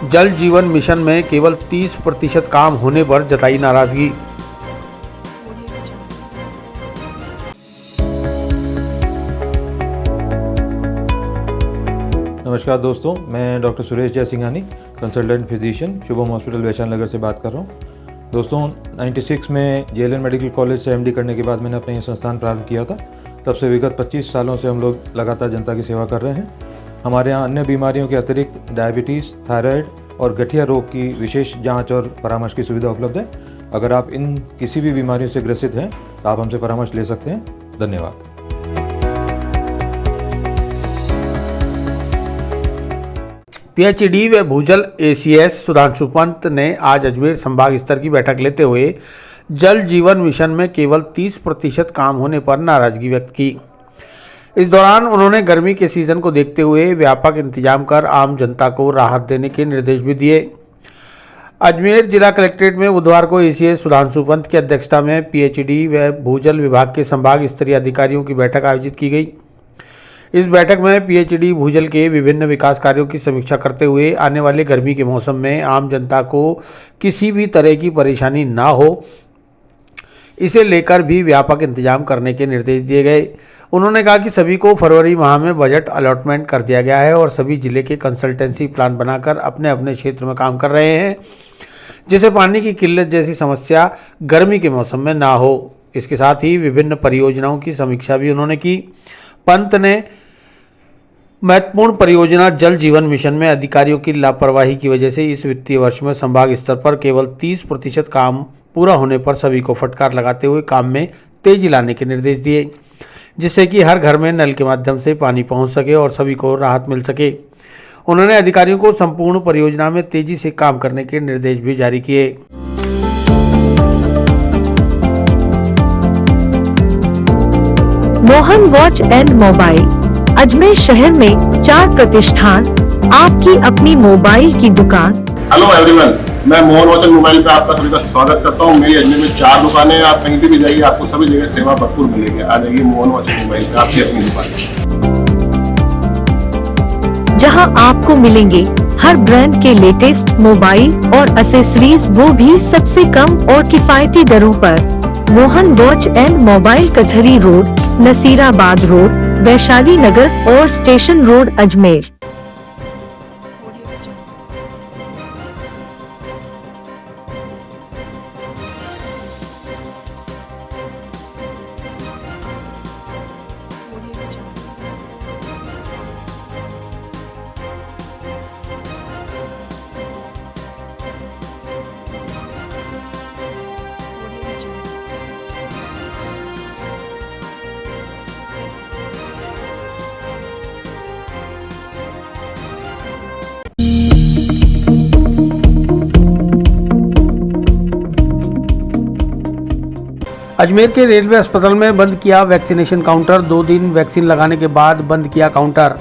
जल जीवन मिशन में केवल 30% काम होने पर जताई नाराजगी। नमस्कार दोस्तों, मैं doctor Suresh Jaisinghani, consultant physician, Shubham hospital Vaishali Nagar से बात कर रहा हूँ। दोस्तों 96 में जेएलएन मेडिकल कॉलेज से एमडी करने के बाद मैंने अपना ये संस्थान प्रारंभ किया था। तब से विगत 25 सालों से हम लोग लगातार जनता की सेवा कर रहे हैं। हमारे यहाँ अन्य बीमारियों के अतिरिक्त डायबिटीज़, थायराइड और गठिया रोग की विशेष जांच और परामर्श की सुविधा उपलब्ध है। अगर आप इन किसी भी बीमारियों से ग्रसित हैं तो आप हमसे परामर्श ले सकते हैं। धन्यवाद। पीएचडी व भूजल एसीएस सुधांशु पंत ने आज अजमेर संभाग स्तर की बैठक लेते हुए जल जीवन मिशन में केवल 30% काम होने पर नाराजगी व्यक्त की। इस दौरान उन्होंने गर्मी के सीजन को देखते हुए व्यापक इंतजाम कर आम जनता को राहत देने के निर्देश भी दिए। अजमेर जिला कलेक्ट्रेट में बुधवार को एसीएस सुधांशु पंत की अध्यक्षता में पीएचडी व भूजल विभाग के संभाग स्तरीय अधिकारियों की बैठक आयोजित की गई। इस बैठक में पीएचडी भूजल के विभिन्न विकास कार्यों की समीक्षा करते हुए आने वाले गर्मी के मौसम में आम जनता को किसी भी तरह की परेशानी ना हो, इसे लेकर भी व्यापक इंतजाम करने के निर्देश दिए गए। उन्होंने कहा कि सभी को फरवरी माह में बजट अलॉटमेंट कर दिया गया है और सभी जिले के कंसल्टेंसी प्लान बनाकर अपने अपने क्षेत्र में काम कर रहे हैं, जिससे पानी की किल्लत जैसी समस्या गर्मी के मौसम में ना हो। इसके साथ ही विभिन्न परियोजनाओं की समीक्षा भी उन्होंने की। पंत ने महत्वपूर्ण परियोजना जल जीवन मिशन में अधिकारियों की लापरवाही की वजह से इस वित्तीय वर्ष में संभाग स्तर पर केवल 30% काम पूरा होने पर सभी को फटकार लगाते हुए काम में तेजी लाने के निर्देश दिए, जिससे कि हर घर में नल के माध्यम से पानी पहुंच सके और सभी को राहत मिल सके। उन्होंने अधिकारियों को संपूर्ण परियोजना में तेजी से काम करने के निर्देश भी जारी किए। Mohan watch and mobile, Ajmer शहर में 4 प्रतिष्ठान, आपकी अपनी मोबाइल की दुकान। हेलो एवरीवन, मैं मोहन वॉच एंड मोबाइल पे आपका सभी का स्वागत करता हूँ। मेरी अजमेर में 4 दुकानें हैं। आप कहीं भी जाइए, आपको सभी जगह सेवा भरपूर मिलेगी। आ जाइए मोहन वॉच एंड मोबाइल पे, आपकी अपनी दुकान, जहां आपको मिलेंगे हर ब्रांड के लेटेस्ट मोबाइल और एसेसरीज, वो भी सबसे कम और किफायती दरों पर। Mohan watch and mobile, Kachahari road, Nasirabad road, Vaishali Nagar और स्टेशन रोड, अजमेर। अजमेर के रेलवे अस्पताल में बंद किया वैक्सीनेशन काउंटर। 2 दिन वैक्सीन लगाने के बाद बंद किया काउंटर।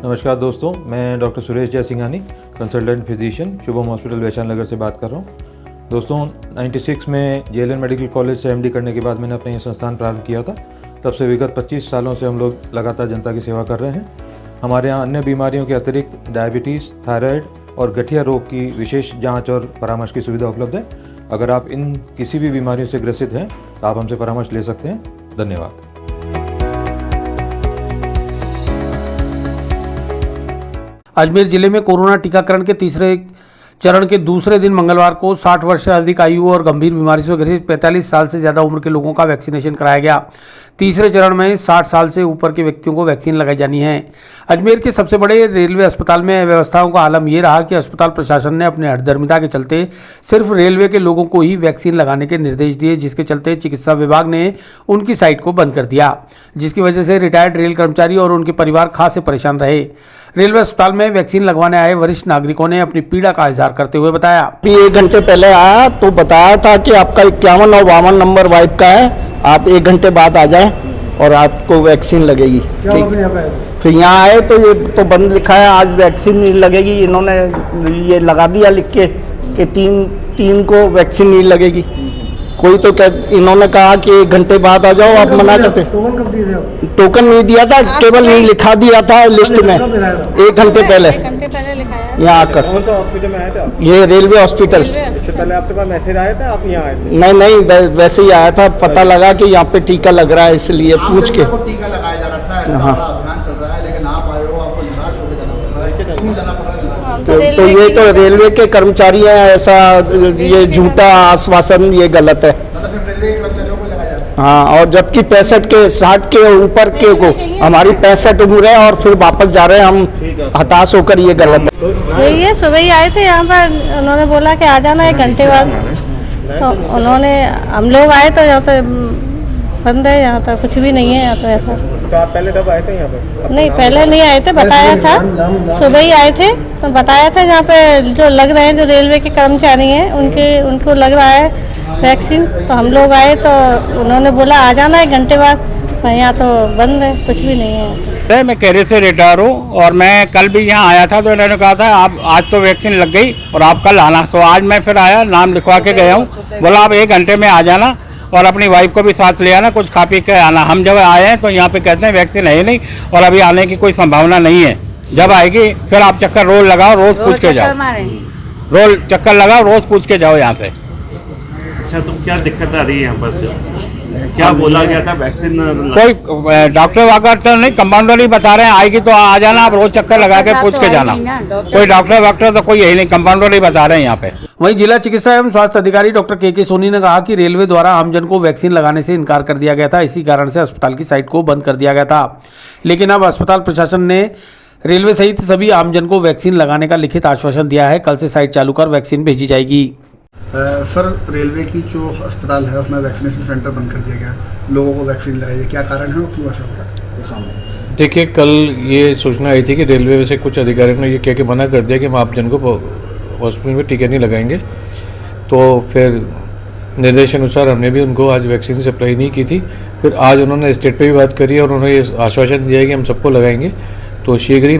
नमस्कार दोस्तों, मैं doctor Suresh Jaisinghani, consultant physician, Shubham hospital Vaishali Nagar से बात कर रहा हूँ। दोस्तों 96 में जेएलएन मेडिकल कॉलेज से एमडी करने के बाद मैंने अपना ये संस्थान प्रारंभ किया था। तब से विगत 25 सालों से हम लोग लगातार जनता की सेवा कर रहे हैं। हमारे यहाँ अन्य बीमारियों के अतिरिक्त डायबिटीज़, थायराइड और गठिया रोग की विशेष जांच और परामर्श की सुविधा उपलब्ध है। अगर आप इन किसी भी बीमारियों से ग्रसित हैं तो आप हमसे परामर्श ले सकते हैं। धन्यवाद। अजमेर जिले में कोरोना टीकाकरण के तीसरे चरण के दूसरे दिन मंगलवार को 60 वर्ष से अधिक आयु और गंभीर बीमारी से ग्रसित 45 साल से ज़्यादा उम्र के लोगों का वैक्सीनेशन कराया गया। तीसरे चरण में 60 साल से ऊपर के व्यक्तियों को वैक्सीन लगाई जानी है। अजमेर के सबसे बड़े रेलवे अस्पताल में व्यवस्थाओं का आलम यह रहा कि अस्पताल प्रशासन ने अपने हठधर्मिता के चलते सिर्फ रेलवे के लोगों को ही वैक्सीन लगाने के निर्देश दिए, जिसके चलते चिकित्सा विभाग ने उनकी साइट को बंद कर दिया, जिसकी वजह से रिटायर्ड रेल कर्मचारी और उनके परिवार खासे परेशान रहे। रेलवे अस्पताल में वैक्सीन लगवाने आए वरिष्ठ नागरिकों ने अपनी पीड़ा का इजहार करते हुए बताया, 1 घंटे पहले आया तो बताया था कि आपका 51 और 52 नंबर वाइफ का है, आप 1 घंटे बाद आ जाएं और आपको वैक्सीन लगेगी। ठीक, फिर यहाँ आए तो ये तो बंद लिखा है, आज वैक्सीन नहीं लगेगी। इन्होंने ये लगा दिया लिख के कि तीन को वैक्सीन नहीं लगेगी। कोई तो इन्होंने कहा कि 1 घंटे बाद आ जाओ, आप मना करते। टोकन कब दिए थे आप? टोकन नहीं दिया था, केवल नहीं लिखा दिया था लिस्ट में 1 घंटे पहले यहाँ आकर। कौन सा हॉस्पिटल में आए थे आप? ये रेलवे हॉस्पिटल। इससे पहले आपके पास मैसेज आया था, आप यहाँ आए थे? नहीं, वैसे ही आया था, पता लगा कि यहाँ पे टीका लग रहा है, इसलिए पूछ के। टीका लगाया जा रहा है, हाँ, अभियान चल रहा है, लेकिन आप आए हो, आपको निराश होकर जाना पड़ रहा है, क्यों जाना पड़ रहा है? तो ये तो रेलवे के कर्मचारी हैं, ऐसा ये झूठा आश्वासन, ये गलत है। हाँ, और जबकि 65 के 60 के ऊपर के को, हमारी 65 उम्र है और फिर वापस जा रहे हैं हम, हताश होकर, ये गलत है। ये सुबह ही आए थे यहाँ पर, उन्होंने बोला कि आ जाना 1 घंटे बाद, तो उन्होंने, हम लोग आए तो यहाँ तो बंद है, यहाँ तो कुछ भी नहीं है यहाँ तो ऐसा। तो आप पहले कब आए थे यहाँ पर? नहीं, पहले नहीं आए थे, बताया था, सुबह ही आए थे तो बताया था यहाँ पे जो लग रहे हैं, जो रेलवे के कर्मचारी हैं उनको लग रहा है वैक्सीन, तो हम लोग आए तो उन्होंने बोला आ जाना 1 घंटे बाद, यहाँ तो बंद है, कुछ भी नहीं है। मैं कैरियर से रिटायर हूँ और मैं कल भी यहाँ आया था तो इन्होंने कहा था आप आज तो वैक्सीन लग गई और आप कल आना, तो आज मैं फिर आया, नाम लिखवा के गया हूँ, बोला आप 1 घंटे में आ जाना और अपनी वाइफ को भी साथ ले आना, कुछ खा पी के आना। हम जब आए हैं तो यहाँ पे कहते हैं वैक्सीन है ही नहीं और अभी आने की कोई संभावना नहीं है, जब आएगी फिर आप चक्कर रोज लगाओ, रोज पूछ के जाओ, रोज चक्कर लगाओ, रोज पूछ के जाओ यहाँ से। अच्छा, तो क्या दिक्कत आ रही है यहाँ पर से? क्या बोला गया था वैक्सीन? कोई डॉक्टर वाकर तो नहीं, कंपाउंडर ही बता रहे हैं आएगी तो आ जाना, आप रोज चक्कर लगा के पूछ के जाना। कोई डॉक्टर तो कोई यही नहीं, कंपाउंडर ही बता रहे हैं यहाँ पे। वहीं जिला चिकित्सा एवं स्वास्थ्य अधिकारी डॉक्टर के सोनी ने कहा कि रेलवे द्वारा आमजन को वैक्सीन लगाने से इनकार कर दिया गया था, इसी कारण से अस्पताल की साइट को बंद कर दिया गया था। लेकिन अब अस्पताल प्रशासन ने रेलवे सहित सभी आमजन को वैक्सीन लगाने का लिखित आश्वासन दिया है। कल से साइट चालू कर वैक्सीन भेजी जाएगी। सर, रेलवे की जो अस्पताल है उसमें वैक्सीनेशन सेंटर बंद कर दिया गया, लोगों को वैक्सीन लगाई है, क्या कारण है और क्यों ऐसा हो रहा है? देखिए, कल ये सूचना आई थी कि रेलवे से कुछ अधिकारियों ने ये कह के मना कर दिया कि हम आप जन को हॉस्पिटल में टीके नहीं लगाएंगे, तो फिर निर्देश अनुसार हमने भी उनको आज वैक्सीन सप्लाई नहीं की थी। फिर आज उन्होंने स्टेट पे भी बात करी और उन्होंने ये आश्वासन दिया है कि हम सबको लगाएंगे, तो शीघ्र ही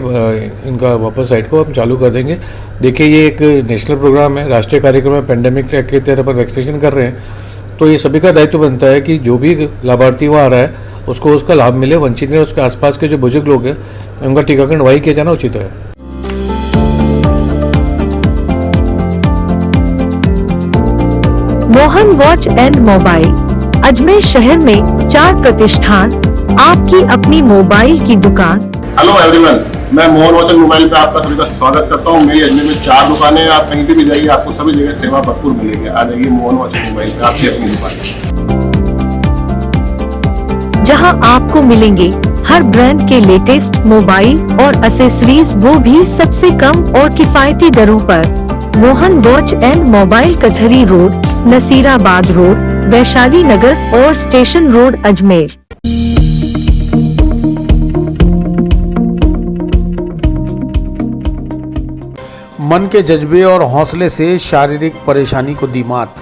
इनका वापस साइट को हम चालू कर देंगे। देखिए, ये एक नेशनल प्रोग्राम है, राष्ट्रीय कार्यक्रम है, पेंडेमिक ट्रैक के तहत पर वैक्सीनेशन कर रहे हैं, तो ये सभी का दायित्व बनता है कि जो भी लाभार्थी वहाँ आ रहा है उसको उसका लाभ मिले, वंचित नहीं, उसके आसपास के जो बुजुर्ग लोग हैं उनका टीकाकरण वही किया जाना उचित है। Mohan watch and mobile, Ajmer शहर में 4 प्रतिष्ठान, आपकी अपनी मोबाइल की दुकान। हेलो एवरीवन, मैं मोहन वॉच एंड मोबाइल पे आप सभी का स्वागत करता हूँ। मेरी अजमेर में 4 दुकानें हैं, आप कहीं भी जाइए आपको सभी जगह सेवा भरपूर मिलेगी। आ जाइए मोहन वॉच एंड मोबाइल पे, आपकी अपनी दुकान, जहां आपको मिलेंगे हर ब्रांड के लेटेस्ट मोबाइल और एसेसरीज, वो भी सबसे कम और किफायती दरों पर। Mohan watch and mobile, Kachahari road, Nasirabad road, Vaishali Nagar और स्टेशन रोड, अजमेर। मन के जज्बे और हौसले से शारीरिक परेशानी को दी मात।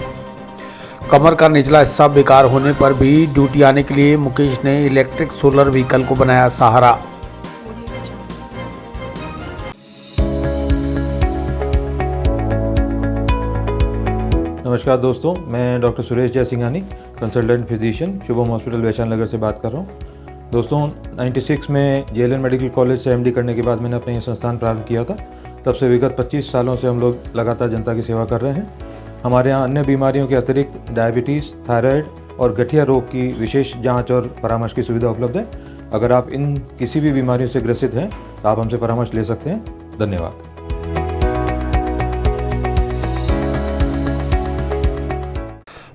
कमर का निचला हिस्सा बेकार होने पर भी ड्यूटी आने के लिए मुकेश ने इलेक्ट्रिक सोलर व्हीकल को बनाया सहारा। नमस्कार दोस्तों, मैं doctor Suresh Jaisinghani, consultant physician, Shubham hospital Vaishali Nagar से बात कर रहा हूँ। दोस्तों, 96 में जेएलएन मेडिकल कॉलेज से एमडी करने के बाद मैंने अपना ये संस्थान प्रारंभ किया था। तब से विगत 25 सालों से हम लोग लगातार जनता की सेवा कर रहे हैं। हमारे यहाँ अन्य बीमारियों के अतिरिक्त डायबिटीज़, थायराइड और गठिया रोग की विशेष जांच और परामर्श की सुविधा उपलब्ध है। अगर आप इन किसी भी बीमारियों से ग्रसित हैं तो आप हमसे परामर्श ले सकते हैं। धन्यवाद।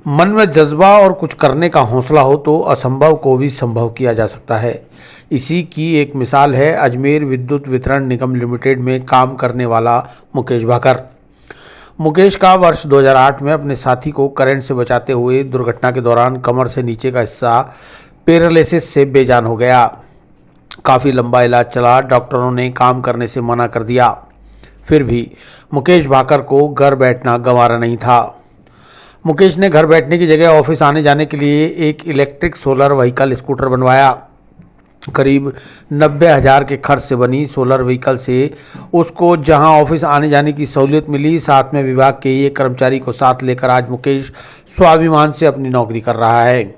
मन में जज्बा और कुछ करने का हौसला हो तो असंभव को भी संभव किया जा सकता है। इसी की एक मिसाल है अजमेर विद्युत वितरण निगम लिमिटेड में काम करने वाला मुकेश भाकर। मुकेश का वर्ष 2008 में अपने साथी को करंट से बचाते हुए दुर्घटना के दौरान कमर से नीचे का हिस्सा पैरालिसिस से बेजान हो गया। काफ़ी लंबा इलाज चला, डॉक्टरों ने काम करने से मना कर दिया। फिर भी मुकेश भाकर को घर बैठना गंवारा नहीं था। मुकेश ने घर बैठने की जगह ऑफिस आने जाने के लिए एक इलेक्ट्रिक सोलर व्हीकल स्कूटर बनवाया। करीब 90,000 के खर्च से बनी सोलर व्हीकल से उसको जहां ऑफिस आने जाने की सहूलियत मिली, साथ में विभाग के एक कर्मचारी को साथ लेकर आज मुकेश स्वाभिमान से अपनी नौकरी कर रहा है।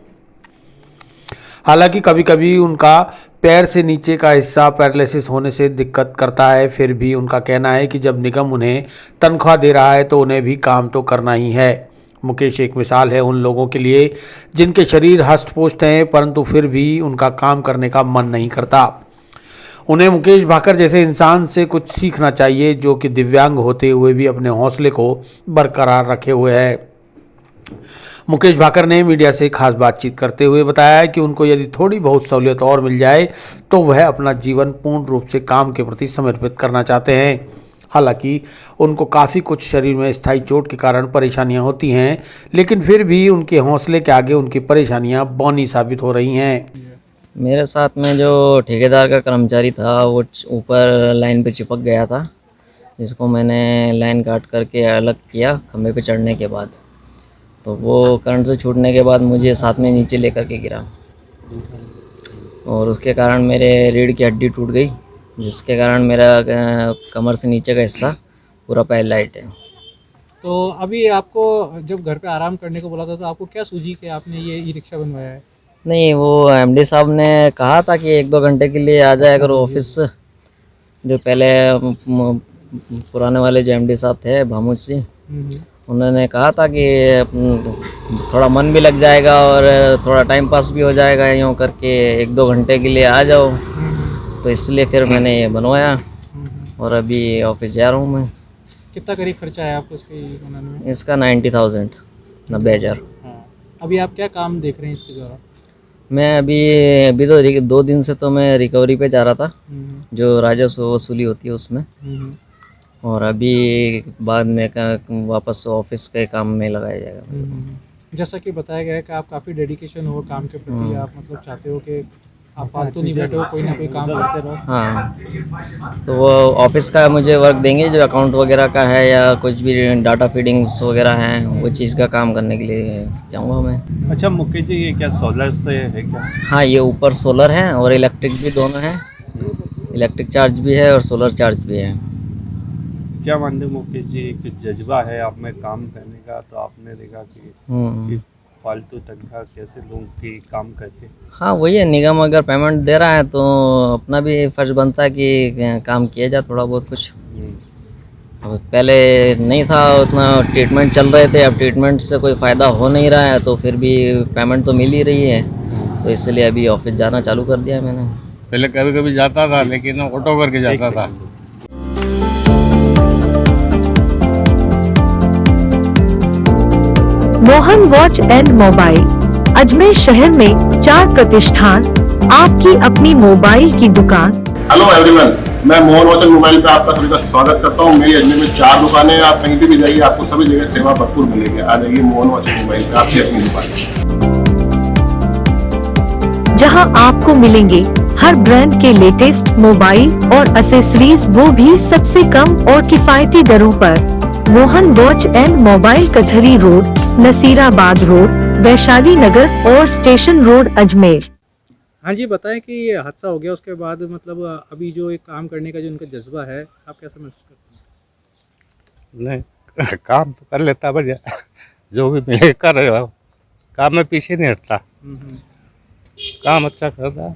हालांकि कभी कभी उनका पैर से नीचे का हिस्सा पैरालिसिस होने से दिक्कत करता है, फिर भी उनका कहना है कि जब निगम उन्हें तनख्वाह दे रहा है तो उन्हें भी काम तो करना ही है। मुकेश एक मिसाल है उन लोगों के लिए जिनके शरीर हष्ट-पुष्ट हैं परंतु फिर भी उनका काम करने का मन नहीं करता। उन्हें मुकेश भाकर जैसे इंसान से कुछ सीखना चाहिए जो कि दिव्यांग होते हुए भी अपने हौसले को बरकरार रखे हुए है। मुकेश भाकर ने मीडिया से खास बातचीत करते हुए बताया कि उनको यदि थोड़ी बहुत सहूलियत और मिल जाए तो वह अपना जीवन पूर्ण रूप से काम के प्रति समर्पित करना चाहते हैं। हालांकि उनको काफ़ी कुछ शरीर में स्थायी चोट के कारण परेशानियां होती हैं, लेकिन फिर भी उनके हौसले के आगे उनकी परेशानियां बौनी साबित हो रही हैं। मेरे साथ में जो ठेकेदार का कर्मचारी था वो ऊपर लाइन पे चिपक गया था, जिसको मैंने लाइन काट करके अलग किया खंभे पे चढ़ने के बाद। तो वो करंट से छूटने के बाद मुझे साथ में नीचे लेकर के गिरा और उसके कारण मेरे रीढ़ की हड्डी टूट गई, जिसके कारण मेरा कमर से नीचे का हिस्सा पूरा पैरालाइज है। तो अभी आपको जब घर पे आराम करने को बोला था तो आपको क्या सूझी कि आपने ये ई रिक्शा बनवाया है? नहीं, वो एमडी साहब ने कहा था कि 1-2 घंटे के लिए आ जाया करो ऑफिस। जो पहले पुराने वाले जो एमडी साहब थे भामुज सिंह, उन्होंने कहा था कि थोड़ा मन भी लग जाएगा और थोड़ा टाइम पास भी हो जाएगा, यूँ करके 1-2 घंटे के लिए आ जाओ। तो इसलिए फिर मैंने ये बनवाया और अभी ऑफिस जा रहा हूँ मैं। कितना करीब खर्चा है आपको इसके बनाने में? इसका 90,000 90,000। हाँ। अभी आप क्या काम देख रहे हैं इसके द्वारा? मैं अभी तो 2 दिन से तो मैं रिकवरी पे जा रहा था, जो राजस्व वसूली होती है उसमें, और अभी बाद में वापस ऑफिस के काम में लगाया जाएगा। जैसा कि बताया गया है कि आप काफ़ी डेडिकेशन हो काम के प्रति, आप मतलब चाहते हो कि आप फालतू नहीं बैठे हो, कोई ना कोई काम करते रहो। हाँ, तो वो ऑफिस का मुझे वर्क देंगे जो अकाउंट वगैरह का है या कुछ भी डाटा फीडिंग्स वगैरह हैं, वो चीज़ का काम करने के लिए जाऊँगा मैं। अच्छा मुकेश जी, ये क्या सोलर से है क्या? हाँ, ये ऊपर सोलर है और इलेक्ट्रिक भी दोनों हैं। इलेक्ट्रिक चार्ज भी है और सोलर चार्ज भी है। क्या मानते मुकेश जी, एक जज्बा है आप में काम करने का, तो आपने देखा कि फालतू तनख्वाह कैसे लोग की काम करके? हाँ, वही है, निगम अगर पेमेंट दे रहा है तो अपना भी फर्ज बनता है कि काम किया जाए थोड़ा बहुत कुछ। अब पहले नहीं था उतना, ट्रीटमेंट चल रहे थे, अब ट्रीटमेंट से कोई फ़ायदा हो नहीं रहा है तो फिर भी पेमेंट तो मिल ही रही है, तो इसलिए अभी ऑफिस जाना चालू कर दिया है मैंने। पहले कभी कभी जाता था लेकिन ऑटो करके जाता था। Mohan watch and mobile Ajmer शहर में 4 प्रतिष्ठान, आपकी अपनी मोबाइल की दुकान। हेलो एवरीवन, मैं मोहन वॉच एंड मोबाइल पे आप सभी का स्वागत करता हूँ। मेरी अजमेर में 4 दुकानें हैं, आप कहीं भी जाइए आपको सभी जगह सेवा भरपूर मिलेगी। आ जाइए मोहन वॉच एंड मोबाइल पे, आपकी अपनी दुकान, जहां आपको मिलेंगे हर ब्रांड के लेटेस्ट मोबाइल और एसेसरीज, वो भी सबसे कम और किफायती दरों पर। Mohan watch and mobile, Kachahari road, Nasirabad road, Vaishali Nagar और स्टेशन रोड, अजमेर। हाँ जी, बताएं कि ये हादसा हो गया उसके बाद मतलब अभी जो एक काम करने का जो उनका जज्बा है, आप कैसा महसूस करते हैं? नहीं, काम तो कर लेता बढ़िया, जो भी मिले कर रहे हो, काम में पीछे नहीं हटता, काम अच्छा करता है।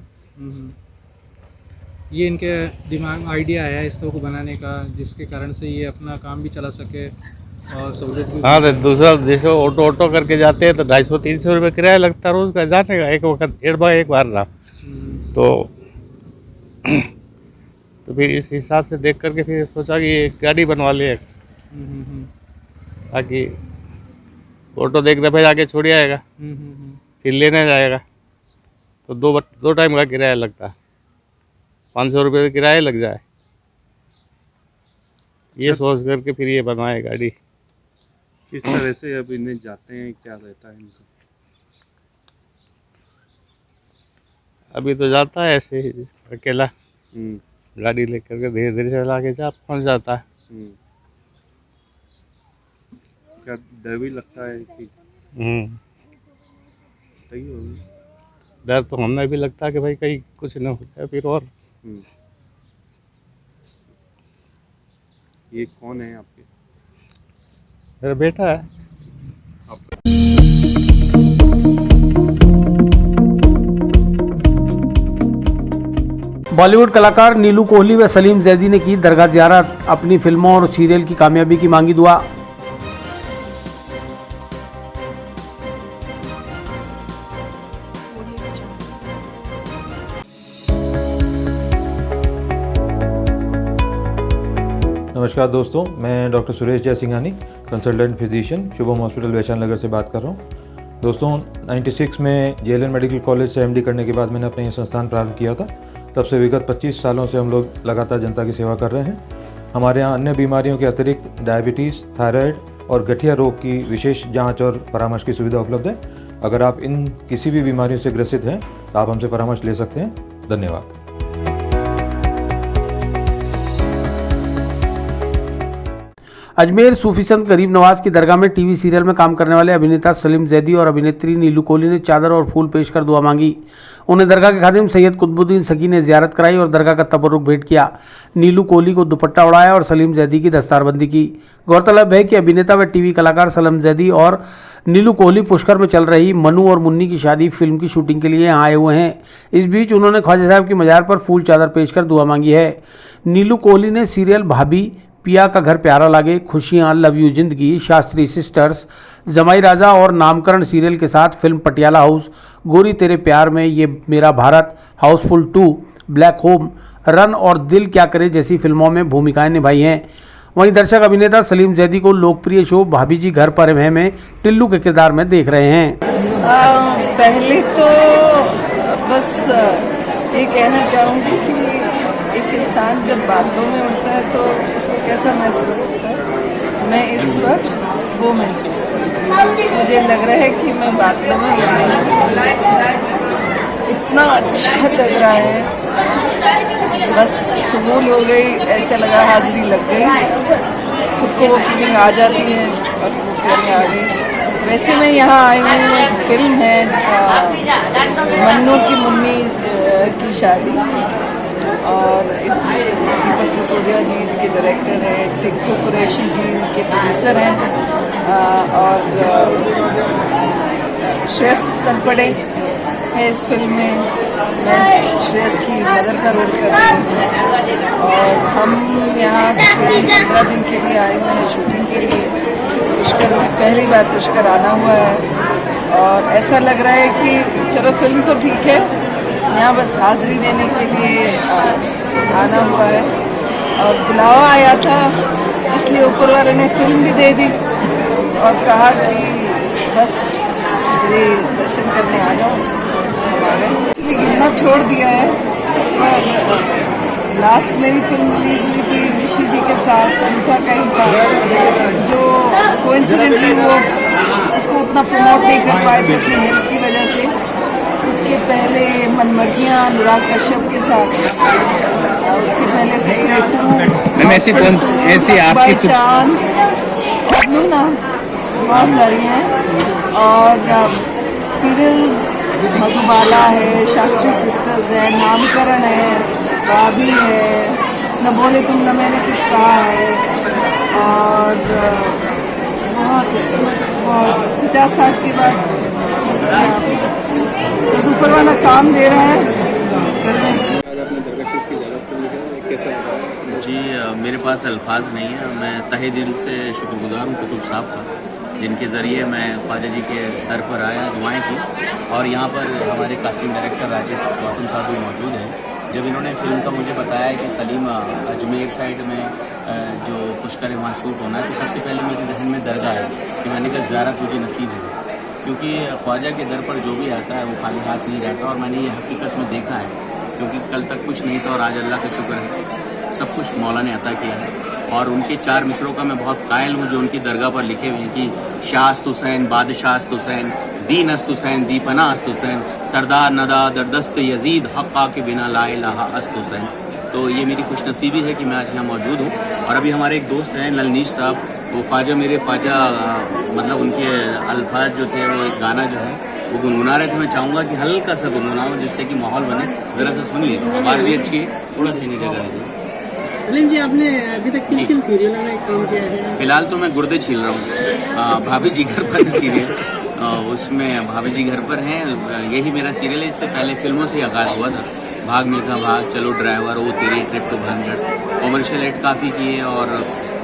ये इनके दिमाग में आइडिया आया है इस तरह को बनाने का, जिसके कारण से ये अपना काम भी चला सके और सहूलियत भी। हाँ, तो दूसरा जैसे ऑटो करके जाते हैं तो 250-300 रुपये किराया लगता है रोज का जाने का, एक वक्त एक बार ना तो फिर इस हिसाब से देख करके फिर सोचा कि एक गाड़ी बनवा ले ताकि फोटो देखते फिर आके छोड़ आएगा, फिर लेने जाएगा। तो दो टाइम का किराया लगता है, 500 रुपये का किराया लग जाए। ये सोच करके फिर ये बनवाए गाड़ी। किस तरह से अब इन्हें जाते हैं, क्या रहता है इनका? अभी तो जाता है ऐसे ही अकेला, गाड़ी लेकर के धीरे धीरे चला के पहुँच जाता है। क्या डर भी लगता है कि सही होगी? डर तो हमें भी लगता है कि भाई कहीं कुछ न हो जाए फिर। और ये कौन है आपके? मेरा बेटा है। बॉलीवुड कलाकार नीलू कोहली व सलीम जैदी ने की दरगाह ज़ियारत, अपनी फिल्मों और सीरियल की कामयाबी की मांगी दुआ। नमस्कार दोस्तों, मैं doctor Suresh Jaisinghani, consultant physician, Shubham hospital Vaishali Nagar से बात कर रहा हूँ। दोस्तों 96 में जेएलएन मेडिकल कॉलेज से एमडी करने के बाद मैंने अपना ये संस्थान प्रारंभ किया था। तब से विगत 25 सालों से हम लोग लगातार जनता की सेवा कर रहे हैं। हमारे यहाँ अन्य बीमारियों के अतिरिक्त डायबिटीज़, थायराइड और गठिया रोग की विशेष जाँच और परामर्श की सुविधा उपलब्ध है। अगर आप इन किसी भी बीमारियों से ग्रसित हैं तो आप हमसे परामर्श ले सकते हैं। धन्यवाद। अजमेर सूफी संत गरीब नवाज की दरगाह में टीवी सीरियल में काम करने वाले अभिनेता सलीम जैदी और अभिनेत्री नीलू कोहली ने चादर और फूल पेश कर दुआ मांगी। उन्हें दरगाह के खादिम सैयद कुतुबुद्दीन सकी ने ज़ियारत कराई और दरगाह का तबरुक भेंट किया। नीलू कोहली को दुपट्टा उड़ाया और सलीम जैदी की दस्तारबंदी की। गौरतलब है कि अभिनेता व टीवी कलाकार सलीम जैदी और नीलू कोहली पुष्कर में चल रही मनु और मुन्नी की शादी फिल्म की शूटिंग के लिए यहाँ आए हुए हैं। इस बीच उन्होंने ख्वाजा साहब की मजार पर फूल चादर पेश कर दुआ मांगी है। नीलू कोहली ने सीरियल भाभी, पिया का घर प्यारा लागे, खुशियाँ, लव यू जिंदगी, शास्त्री सिस्टर्स, जमाई राजा और नामकरण सीरियल के साथ फिल्म पटियाला हाउस, गोरी तेरे प्यार में, ये मेरा Bharat, Housefull 2, black home, run और दिल क्या करे जैसी फिल्मों में भूमिकाएं निभाई हैं। वहीं दर्शक अभिनेता सलीम जैदी को लोकप्रिय शो भाभी जी घर पर हैं में टिल्लू के किरदार में देख रहे हैं। पहले तो बस ये कहना चाहूँगी कि एक इंसान जब बातों में उठता है तो उसको कैसा महसूस होता है, मैं इस वक्त वो महसूस करती हूँ। मुझे लग रहा है कि मैं बातों में इतना अच्छा लग रहा है, बस कबूल हो गई, ऐसा लगा हाजिरी लग गई, खुद को वो फीलिंग आ जाती है और वो फीलिंग आ गई। वैसे मैं यहाँ आई हूँ, एक फिल्म है मन्नू की मुन्नी की शादी, और इस दीपक सिसोदिया जी इसके डायरेक्टर हैं, टिक्कू कुरैशी जी के प्रोड्यूसर हैं, और श्रेयस तलपड़े है इस फिल्म में। मैं श्रेयस की मदर का रोल कर रही हूँ और हम यहाँ 15 दिन के लिए आए हुए हैं शूटिंग के लिए। पुष्कर में पहली बार पुष्कर आना हुआ है और ऐसा लग रहा है कि चलो फिल्म तो ठीक है, यहाँ बस हाजिरी देने के लिए आना हुआ है और बुलावा आया था, इसलिए ऊपर वाले ने फिल्म भी दे दी और कहा कि बस ये दर्शन करने आ जाओ। हमारे इसलिए गिनना छोड़ दिया है। लास्ट मेरी फिल्म रिलीज हुई थी ऋषि जी के साथ, उनका कहीं था जो कोइंसिडेंटली वो उसको उतना प्रमोट नहीं कर पाए थे अपनी हेल्थ की वजह से। उसके पहले मनमर्जियाँ अनुराग कश्यप के साथ, उसके पहले ऐसी आपकी चांस और लूना बहुत सारी हैं, और सीरियल्स मधुबाला है, शास्त्री सिस्टर्स है, नामकरण है, भाभी है, न बोले तुम न मैंने कुछ कहा है, और बहुत 50-60 की बात तो ऊपर वाला काम दे रहा है। जी मेरे पास अल्फाज नहीं है, मैं तहे दिल से शुक्रगुजार हूँ कुतुब साहब का, जिनके ज़रिए मैं ख्वाजा जी के दर पर आया, दुआएं की, और यहाँ पर हमारे कास्टिंग डायरेक्टर राजेश गौतम साहब भी मौजूद हैं। जब इन्होंने फिल्म का मुझे बताया कि सलीम अजमेर साइड में जो पुष्कर है वहाँ शूट होना है, तो सबसे पहले मेरे जहन में दरगाह है कि मैंने कहा ज़ियारत मुझे नसीब है, क्योंकि ख्वाजा के दर पर जो भी आता है वो खाली हाथ नहीं जाता। और मैंने ये हकीकत में देखा है, क्योंकि कल तक कुछ नहीं था और आज अल्लाह का शुक्र है सब कुछ मौला ने अता किया है। और उनके 4 मिसरों का मैं बहुत कायल हूँ जो उनकी दरगाह पर लिखे हुए हैं कि शाहस्त हुसैन, बादशाहस्त हुसैन, दीन अस्त हुसैन, दीपना अस्त हुसैन, सरदार नदा दरदस्त यजीद, हक़्क़ा के बिना ला इलाहा अस्त हुसैन। तो ये मेरी खुशनसीबी है कि मैं आज यहाँ मौजूद हूँ। और अभी हमारे एक दोस्त हैं ललनीश साहब, वो ख्वाजा मतलब उनके अल्फाज जो थे, वो एक गाना जो है वो गुनगुना रहे थे। मैं चाहूँगा कि हल्का सा गुनगुनाऊँ जिससे कि माहौल बने, ज़रा सा सुनिए, आवाज़ भी अच्छी है, थोड़ा सा नीचे कर लीजिए। जी, आपने अभी तक किन सीरियलों में काम किया है? फिलहाल तो मैं गुर्दे छील रहा हूँ, भाभी जी घर पर सीरियल, उसमें भाभी जी घर पर हैं, यही मेरा सीरियल है। इससे पहले फिल्मों से आगाज़ हुआ था, भाग मिल्खा भाग, चलो ड्राइवर, वो तेरी trip to Bhangarh, commercial hit काफ़ी किए। और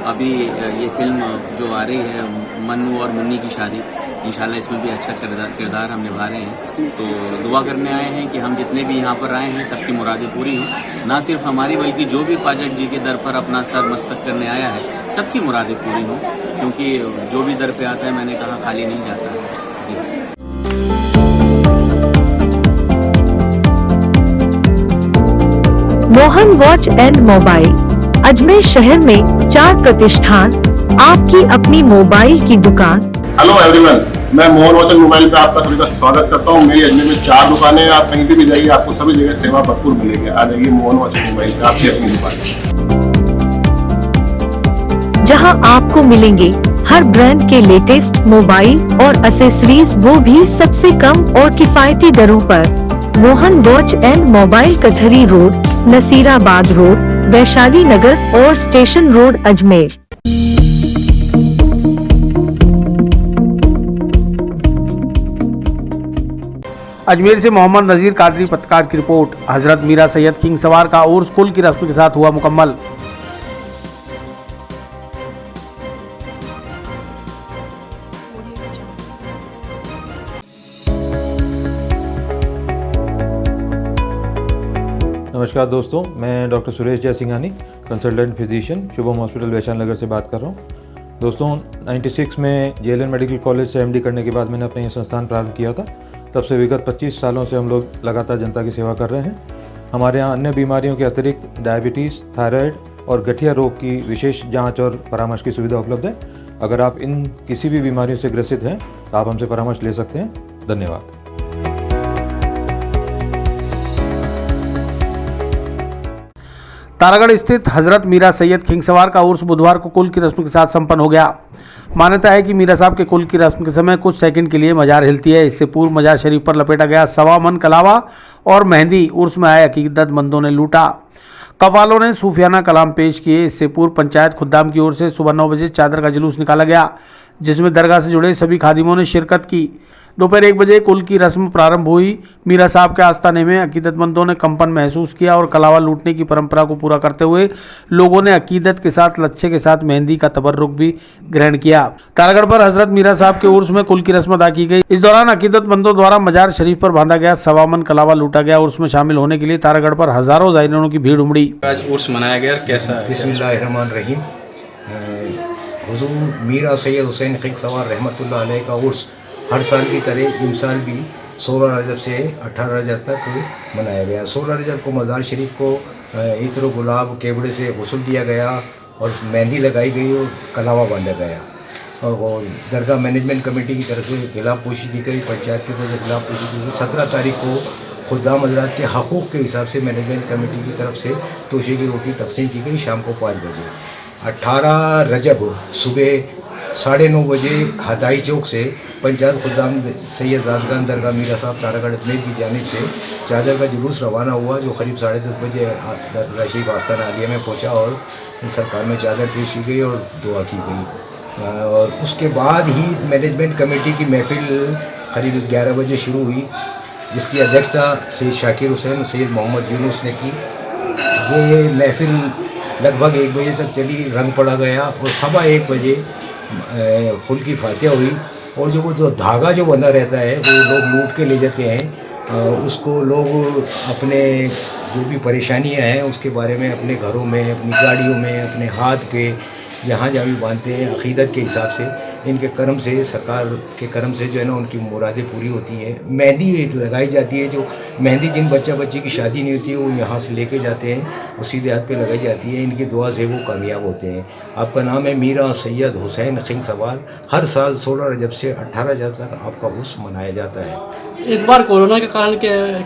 अभी ये फिल्म जो आ रही है मन्नू और मुन्नी की शादी, इंशाल्लाह इसमें भी अच्छा किरदार हम निभा रहे हैं। तो दुआ करने आए हैं कि हम जितने भी यहाँ पर आए हैं सबकी मुरादें पूरी हों, ना सिर्फ हमारी बल्कि जो भी ख्वाजा जी के दर पर अपना सर मस्तक करने आया है सबकी मुरादें पूरी हों, क्योंकि जो भी दर पे आता है मैंने कहा खाली नहीं जाता है। जी। Mohan watch and mobile, Ajmer शहर में 4 प्रतिष्ठान, आपकी अपनी मोबाइल की दुकान। हेलो एवरीवन, मैं मोहन वॉच एंड मोबाइल पे आपका सभी का स्वागत करता हूँ। मेरी अजमेर में 4 दुकानें हैं, आप कहीं भी जाइए आपको सभी जगह सेवा भरपूर मिलेगी। आ जाइए मोहन वॉच एंड मोबाइल पे, आपकी अपनी दुकान, जहां आपको मिलेंगे हर ब्रांड के लेटेस्ट मोबाइल और एसेसरीज, वो भी सबसे कम और किफायती दरों पर। Mohan watch and mobile, Kachahari road, Nasirabad road, Vaishali Nagar और स्टेशन रोड, अजमेर। अजमेर से मोहम्मद नज़ीर कादरी पत्रकार की रिपोर्ट। हजरत मीरा सैयद किंग सवार का उर्स कुल की रस्म के साथ हुआ मुकम्मल। नमस्कार दोस्तों, मैं doctor Suresh Jaisinghani, consultant physician, Shubham hospital Vaishali Nagar से बात कर रहा हूँ। दोस्तों 96 में जेएलएन मेडिकल कॉलेज से एमडी करने के बाद मैंने अपना ये संस्थान प्रारंभ किया था। तब से विगत 25 सालों से हम लोग लगातार जनता की सेवा कर रहे हैं। हमारे यहाँ अन्य बीमारियों के अतिरिक्त डायबिटीज़, थायराइड और गठिया रोग की विशेष जांच और परामर्श की सुविधा उपलब्ध है। अगर आप इन किसी भी बीमारियों से ग्रसित हैं तो आप हमसे परामर्श ले सकते हैं। धन्यवाद। तारागढ़ स्थित हजरत मीरा सैयद किंग सवार का उर्स बुधवार को कुल की रस्म के साथ संपन्न हो गया। मान्यता है कि मीरा साहब के कुल की रस्म के समय कुछ सेकंड के लिए मजार हिलती है। इससे पूर्व मजार शरीफ पर लपेटा गया 1.25 मन कलावा और मेहंदी उर्स में आए अकीदतमंदों ने लूटा। कव्वालों ने सूफियाना कलाम पेश किए। इससे पूर्व पंचायत खुद्दाम की ओर से सुबह 9 बजे चादर का जुलूस निकाला गया, जिसमें दरगाह से जुड़े सभी खादिमों ने शिरकत की। दोपहर 1 बजे कुल की रस्म प्रारंभ हुई। मीरा साहब के आस्थाने में अकीदतमंदों ने कंपन महसूस किया और कलावा लूटने की परंपरा को पूरा करते हुए लोगों ने अकीदत के साथ लच्छे के साथ मेहंदी का तबर्रुक भी ग्रहण किया। तारागढ़ पर हजरत मीरा साहब के उर्स में कुल की रस्म अदा की गई। इस दौरान अकीदतमंदों द्वारा मजार शरीफ पर बांधा गया 1.25 मन कलावा लूटा गया। उर्स में शामिल होने के लिए तारागढ़ पर हजारों ज़ायरीनों की भीड़ उमड़ी। आज उर्स मनाया गया, कैसा? बिस्मिल्लाहिर्रहमानिर्रहीम। हुजूर मीरा सैयद हुसैन किंग सवार रहमतुल्लाह अलैह का उर्स हर साल की तरह इस साल भी 16 रजब से 18 रजब तक मनाया गया। 16 रजब को मज़ार शरीफ को इत्र गुलाब केवड़े से गुस्ल दिया गया और मेहंदी लगाई गई और कलावा बांधा गया और दरगाह मैनेजमेंट कमेटी की तरफ से खिलाफ पोशी की गई, पंचायत की तरफ से खिलाफ पोशी की गई। 17 तारीख को खुद्दाम हज़रात के हकूक़ के हिसाब से मैनेजमेंट कमेटी की तरफ से तोशे की रोटी तकसीम की गई शाम को 5 बजे। 18 रजब सुबह 9:30 बजे हदाई चौक से पंचायत खुद्दाम सैयद ज़ादगान दरगाह मीरा साहब तारागढ़ अजमेर की जानिब से चादर का जुलूस रवाना हुआ, जो करीब 10:30 बजे रशीद आस्थाना आलिया में पहुंचा और सरकार में चादर पेश की गई और दुआ की गई। और उसके बाद ही मैनेजमेंट कमेटी की महफिल करीब 11 बजे शुरू हुई, जिसकी अध्यक्षता सैयद शाकिर हुसैन और सैयद मोहम्मद यूनुस ने की। ये महफिल लगभग 1 बजे तक चली, रंग पड़ा गया और 1:15 बजे फुल की फातिहा हुई और जो धागा जो बंधा रहता है वो लोग लूट के ले जाते हैं उसको लोग अपने जो भी परेशानियां हैं उसके बारे में अपने घरों में, अपनी गाड़ियों में, अपने हाथ पे जहाँ जहाँ भी बांधते हैं, अक़ीदत के हिसाब से इनके कर्म से, सरकार के कर्म से जो है ना उनकी मुरादें पूरी होती हैं। मेहंदी लगाई जाती है, जो मेहंदी जिन बच्ची की शादी नहीं होती है वो यहाँ से लेके जाते हैं और सीधे हाथ पे लगाई जाती है। इनकी दुआ से वो कामयाब होते हैं। आपका नाम है मीरा सैयद हुसैन खिंग सवाल। हर साल 16 रजब से 18 रजब तक आपका उर्स मनाया जाता है। इस बार कोरोना के कारण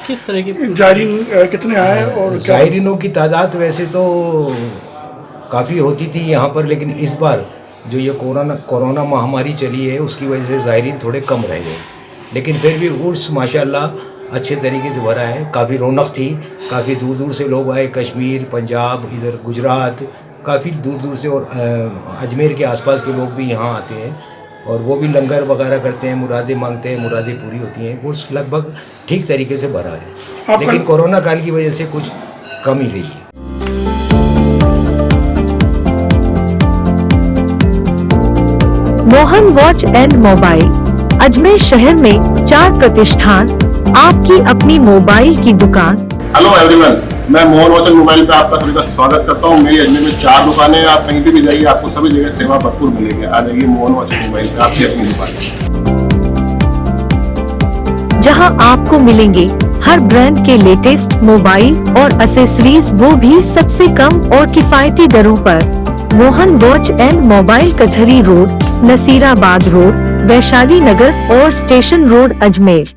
किस तरह की जायरीन कितने आए और जायरीनों की तादाद वैसे तो काफ़ी होती थी यहाँ पर, लेकिन इस बार जो ये कोरोना महामारी चली है उसकी वजह से ज़ायरीन थोड़े कम रह गए, लेकिन फिर भी उर्स माशाल्लाह अच्छे तरीके से भरा है। काफ़ी रौनक थी, काफ़ी दूर दूर से लोग आए, कश्मीर, पंजाब, इधर गुजरात, काफ़ी दूर दूर से, और अजमेर के आसपास के लोग भी यहाँ आते हैं और वो भी लंगर वगैरह करते हैं, मुरादें मांगते हैं, मुरादें पूरी होती हैं। उर्स लगभग ठीक तरीके से भरा है, लेकिन कोरोना काल की वजह से कुछ कम ही रही है। Mohan watch and mobile Ajmer शहर में 4 प्रतिष्ठान, आपकी अपनी मोबाइल की दुकान। हेलो एवरीवन, मैं मोहन वॉच एंड मोबाइल पे आपका सभी का स्वागत करता हूँ। मेरी अजमेर में 4 दुकानें हैं। आप कहीं भी जाइए आपको सभी जगह सेवा भरपूर मिलेगी। आ जाइए मोहन वॉच एंड मोबाइल पे, आपकी अपनी दुकान, जहां आपको मिलेंगे हर ब्रांड के लेटेस्ट मोबाइल और एसेसरीज, वो भी सबसे कम और किफायती दरों पर। Mohan watch and mobile Kachahari road, Nasirabad road, Vaishali Nagar और स्टेशन रोड अजमेर।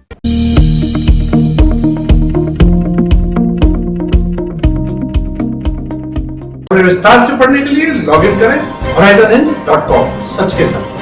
विस्तार से पढ़ने के लिए लॉगिन करें horizon.com, सच के साथ।